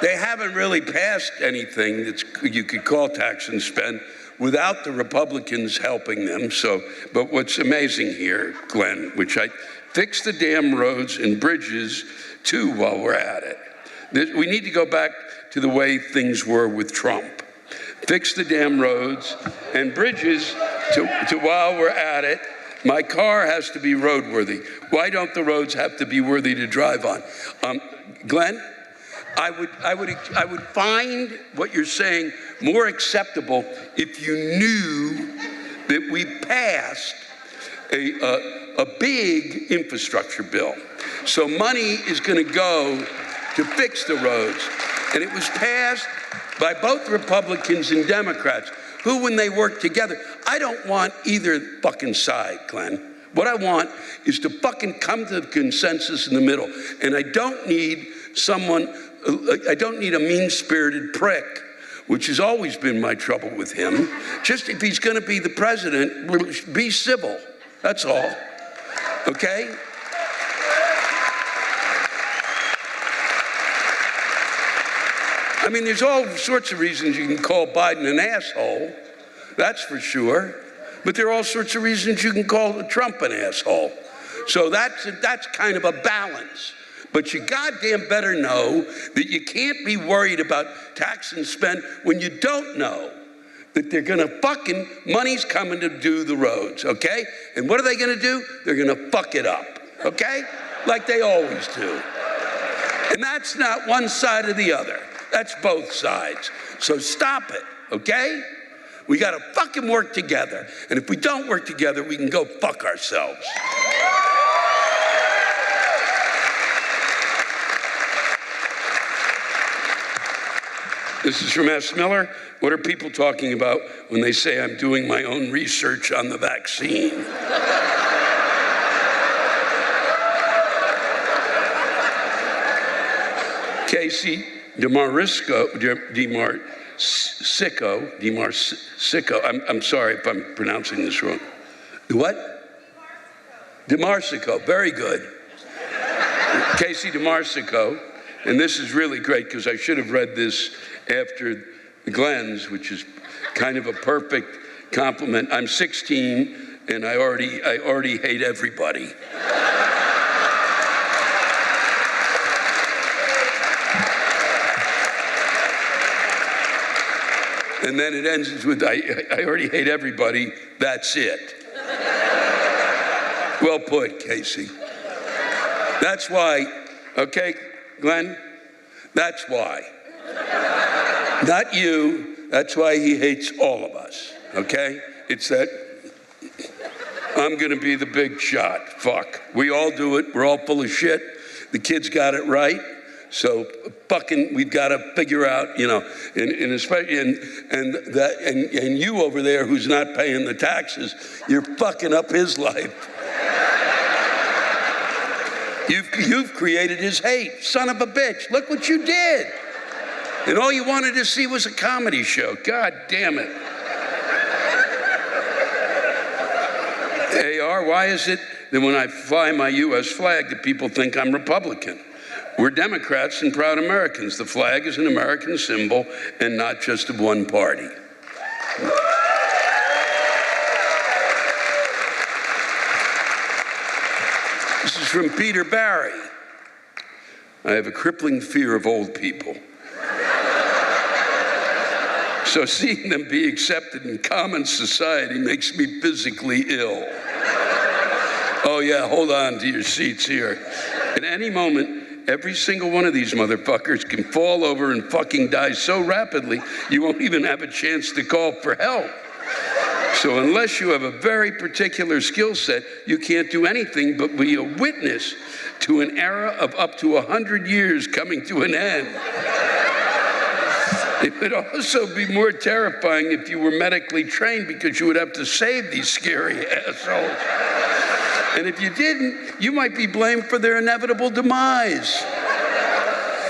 they haven't really passed anything that you could call tax and spend without the Republicans helping them. But what's amazing here, Glenn, which I fix the damn roads and bridges too while we're at it. We need to go back to the way things were with Trump. Fix the damn roads and bridges to while we're at it. My car has to be roadworthy. Why don't the roads have to be worthy to drive on? Glenn, I would find what you're saying more acceptable if you knew that we passed a big infrastructure bill. So money is going to go to fix the roads. And it was passed by both Republicans and Democrats, who, when they work together, I don't want either fucking side, Glenn. What I want is to fucking come to the consensus in the middle. And I don't need I don't need a mean-spirited prick, which has always been my trouble with him. Just if he's gonna be the president, be civil, that's all, okay? I mean, there's all sorts of reasons you can call Biden an asshole, that's for sure. But there are all sorts of reasons you can call Trump an asshole. So that's kind of a balance. But you goddamn better know that you can't be worried about tax and spend when you don't know that they're gonna money's coming to do the roads, okay? And what are they gonna do? They're gonna fuck it up, okay? Like they always do. And that's not one side or the other. That's both sides. So stop it, okay? We gotta fucking work together. And if we don't work together, we can go fuck ourselves. This is from S. Miller. What are people talking about when they say I'm doing my own research on the vaccine? Casey DeMarsico, I'm sorry if I'm pronouncing this wrong. What? DeMarsico, very good. Casey DeMarsico, and this is really great because I should have read this after Glenn's, which is kind of a perfect compliment. I'm 16 and I already hate everybody. And then it ends with, I already hate everybody, that's it. Well put, Casey. That's why, okay, Glenn? That's why. Not you, that's why he hates all of us, okay? It's that I'm gonna be the big shot, fuck. We all do it, we're all full of shit. The kids got it right. So fucking, we've got to figure out, and especially, and you over there who's not paying the taxes, you're fucking up his life. You've created his hate, son of a bitch. Look what you did. And all you wanted to see was a comedy show. God damn it. AR, why is it that when I fly my U.S. flag that people think I'm Republican? We're Democrats and proud Americans. The flag is an American symbol and not just of one party. This is from Peter Barry. I have a crippling fear of old people. So seeing them be accepted in common society makes me physically ill. Oh yeah, hold on to your seats here. At any moment, every single one of these motherfuckers can fall over and fucking die so rapidly, you won't even have a chance to call for help. So unless you have a very particular skill set, you can't do anything but be a witness to an era of up to 100 years coming to an end. It would also be more terrifying if you were medically trained, because you would have to save these scary assholes. And if you didn't, you might be blamed for their inevitable demise.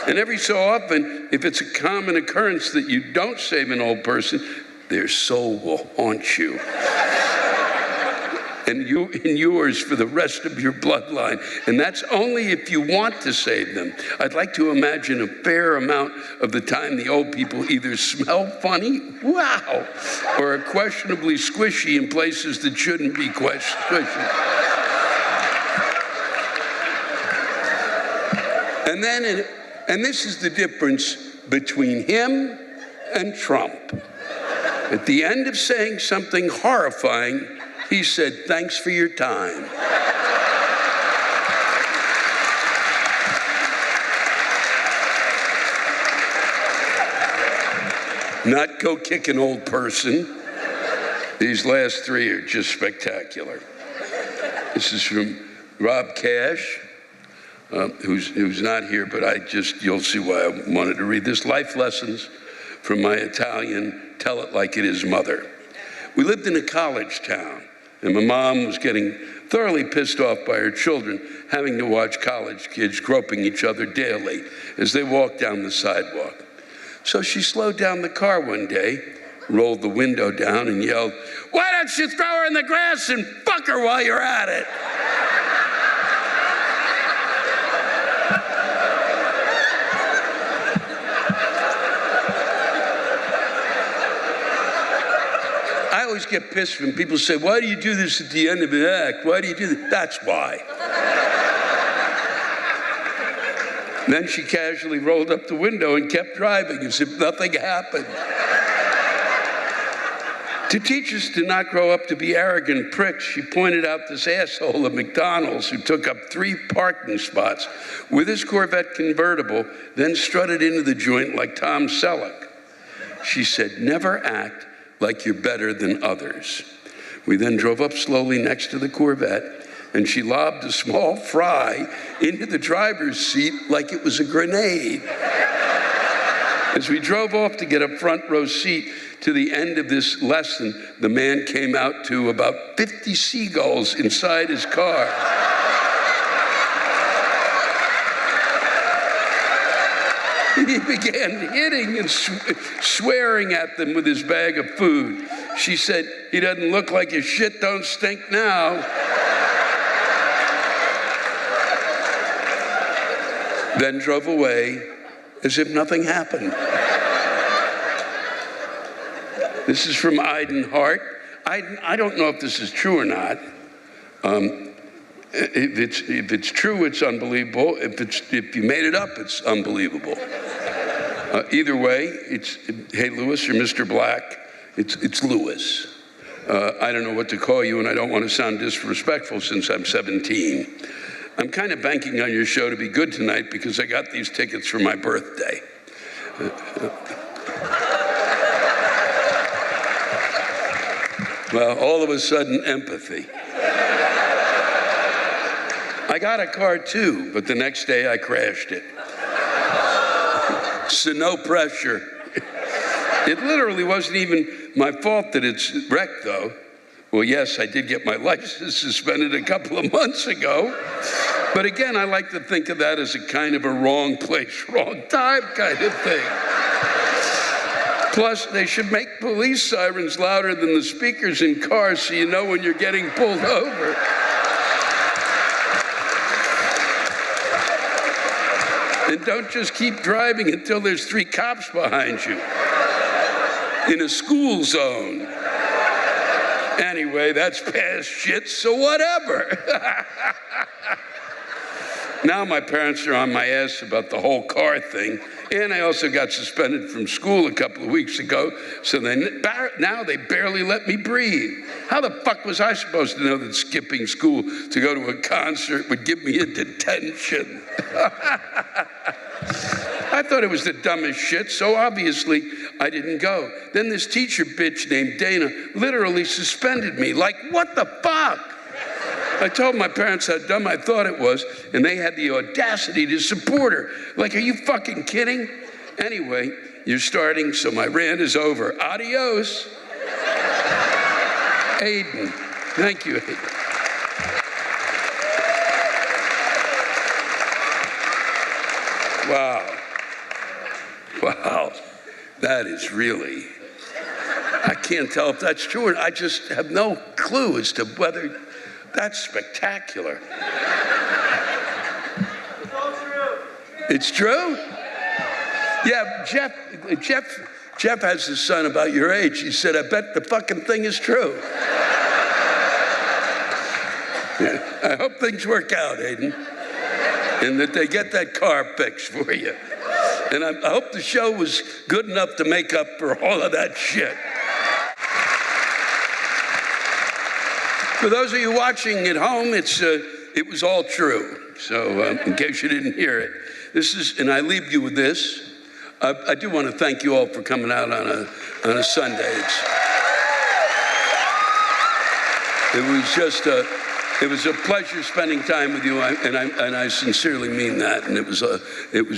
And every so often, if it's a common occurrence that you don't save an old person, their soul will haunt you. And yours for the rest of your bloodline. And that's only if you want to save them. I'd like to imagine a fair amount of the time the old people either smell funny, wow, or are questionably squishy in places that shouldn't be squishy. And this is the difference between him and Trump. At the end of saying something horrifying, he said, "Thanks for your time." Not go kick an old person. These last three are just spectacular. This is from Rob Cash, who's not here, but you'll see why I wanted to read this. Life lessons from my Italian tell-it-like-it-is mother. We lived in a college town, and my mom was getting thoroughly pissed off by her children having to watch college kids groping each other daily as they walked down the sidewalk. So she slowed down the car one day, rolled the window down, and yelled, "Why don't you throw her in the grass and fuck her while you're at it?" I always get pissed when people say, "Why do you do this at the end of an act? Why do you do that?" That's why. Then she casually rolled up the window and kept driving as if nothing happened. To teach us to not grow up to be arrogant pricks, she pointed out this asshole at McDonald's who took up 3 parking spots with his Corvette convertible, then strutted into the joint like Tom Selleck. She said, "Never act like you're better than others." We then drove up slowly next to the Corvette, and she lobbed a small fry into the driver's seat like it was a grenade. As we drove off to get a front row seat to the end of this lesson, the man came out to about 50 seagulls inside his car. He began hitting and swearing at them with his bag of food. She said, "He doesn't look like his shit don't stink now." Then drove away as if nothing happened. This is from Aiden Hart. I don't know if this is true or not. If it's true, it's unbelievable. If you made it up, it's unbelievable. Either way, it's "Hey Lewis" or "Mr. Black." It's Lewis. I don't know what to call you, and I don't want to sound disrespectful since I'm 17. I'm kind of banking on your show to be good tonight because I got these tickets for my birthday. Well, all of a sudden, empathy. I got a car too, but the next day I crashed it. So no pressure. It literally wasn't even my fault that it's wrecked, though. Well, yes, I did get my license suspended a couple of months ago. But again, I like to think of that as a kind of a wrong place, wrong time kind of thing. Plus, they should make police sirens louder than the speakers in cars so you know when you're getting pulled over. And don't just keep driving until there's 3 cops behind you in a school zone. Anyway, that's past shit, so whatever. Now my parents are on my ass about the whole car thing. And I also got suspended from school a couple of weeks ago, so now they barely let me breathe. How the fuck was I supposed to know that skipping school to go to a concert would give me a detention? I thought it was the dumbest shit, so obviously I didn't go. Then this teacher bitch named Dana literally suspended me. Like, what the fuck? I told my parents how dumb I thought it was, and they had the audacity to support her. Like, are you fucking kidding? Anyway, you're starting, so my rant is over. Adios. Aiden. Thank you, Aiden. Wow. That is really, I can't tell if that's true or I just have no clue as to whether that's spectacular. It's all true. It's true? Yeah, Jeff has a son about your age. He said, I bet the fucking thing is true. Yeah, I hope things work out, Aiden, and that they get that car fixed for you. And I hope the show was good enough to make up for all of that shit. For those of you watching at home, it was all true. So in case you didn't hear it, and I leave you with this. I do want to thank you all for coming out on a Sunday. It was a pleasure spending time with you, and I sincerely mean that. And it was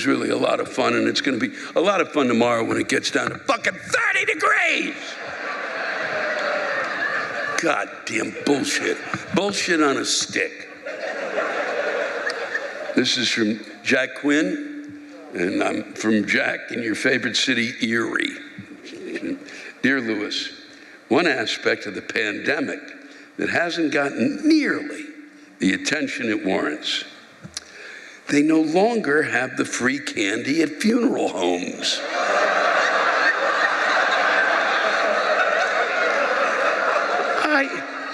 really a lot of fun, and it's going to be a lot of fun tomorrow when it gets down to fucking 30 degrees. Goddamn bullshit. Bullshit on a stick. This is from Jack Quinn, and I'm from Jack in your favorite city, Erie. Dear Louis, one aspect of the pandemic that hasn't gotten nearly the attention it warrants. They no longer have the free candy at funeral homes.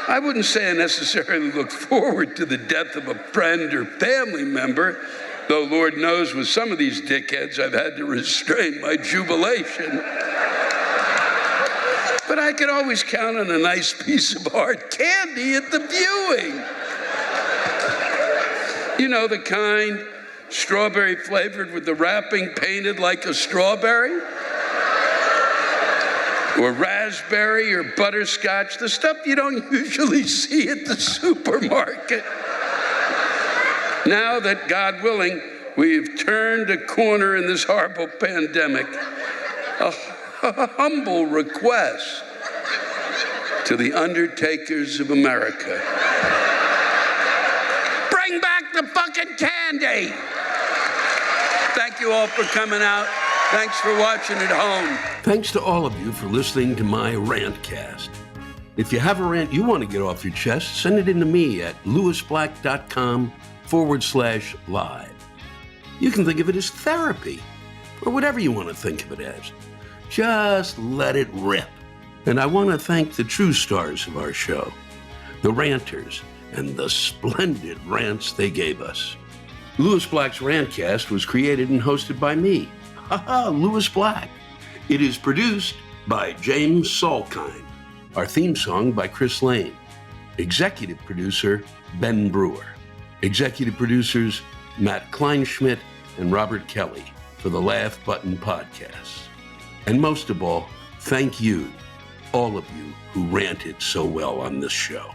I wouldn't say I necessarily look forward to the death of a friend or family member, though Lord knows with some of these dickheads I've had to restrain my jubilation. But I could always count on a nice piece of hard candy at the viewing. You know, the kind, strawberry flavored with the wrapping painted like a strawberry? Or raspberry or butterscotch, the stuff you don't usually see at the supermarket. Now that, God willing, we've turned a corner in this horrible pandemic, a humble request to the undertakers of America. Bring back the fucking candy! Thank you all for coming out. Thanks for watching at home. Thanks to all of you for listening to my Rantcast. If you have a rant you want to get off your chest, send it in to me at lewisblack.com/live. You can think of it as therapy, or whatever you want to think of it as. Just let it rip. And I want to thank the true stars of our show, the ranters, and the splendid rants they gave us. Lewis Black's Rantcast was created and hosted by me, Lewis Black. It is produced by James Salkind. Our theme song by Chris Lane. Executive producer, Ben Brewer. Executive producers, Matt Kleinschmidt and Robert Kelly for the Laugh Button Podcast. And most of all, thank you, all of you who ranted so well on this show.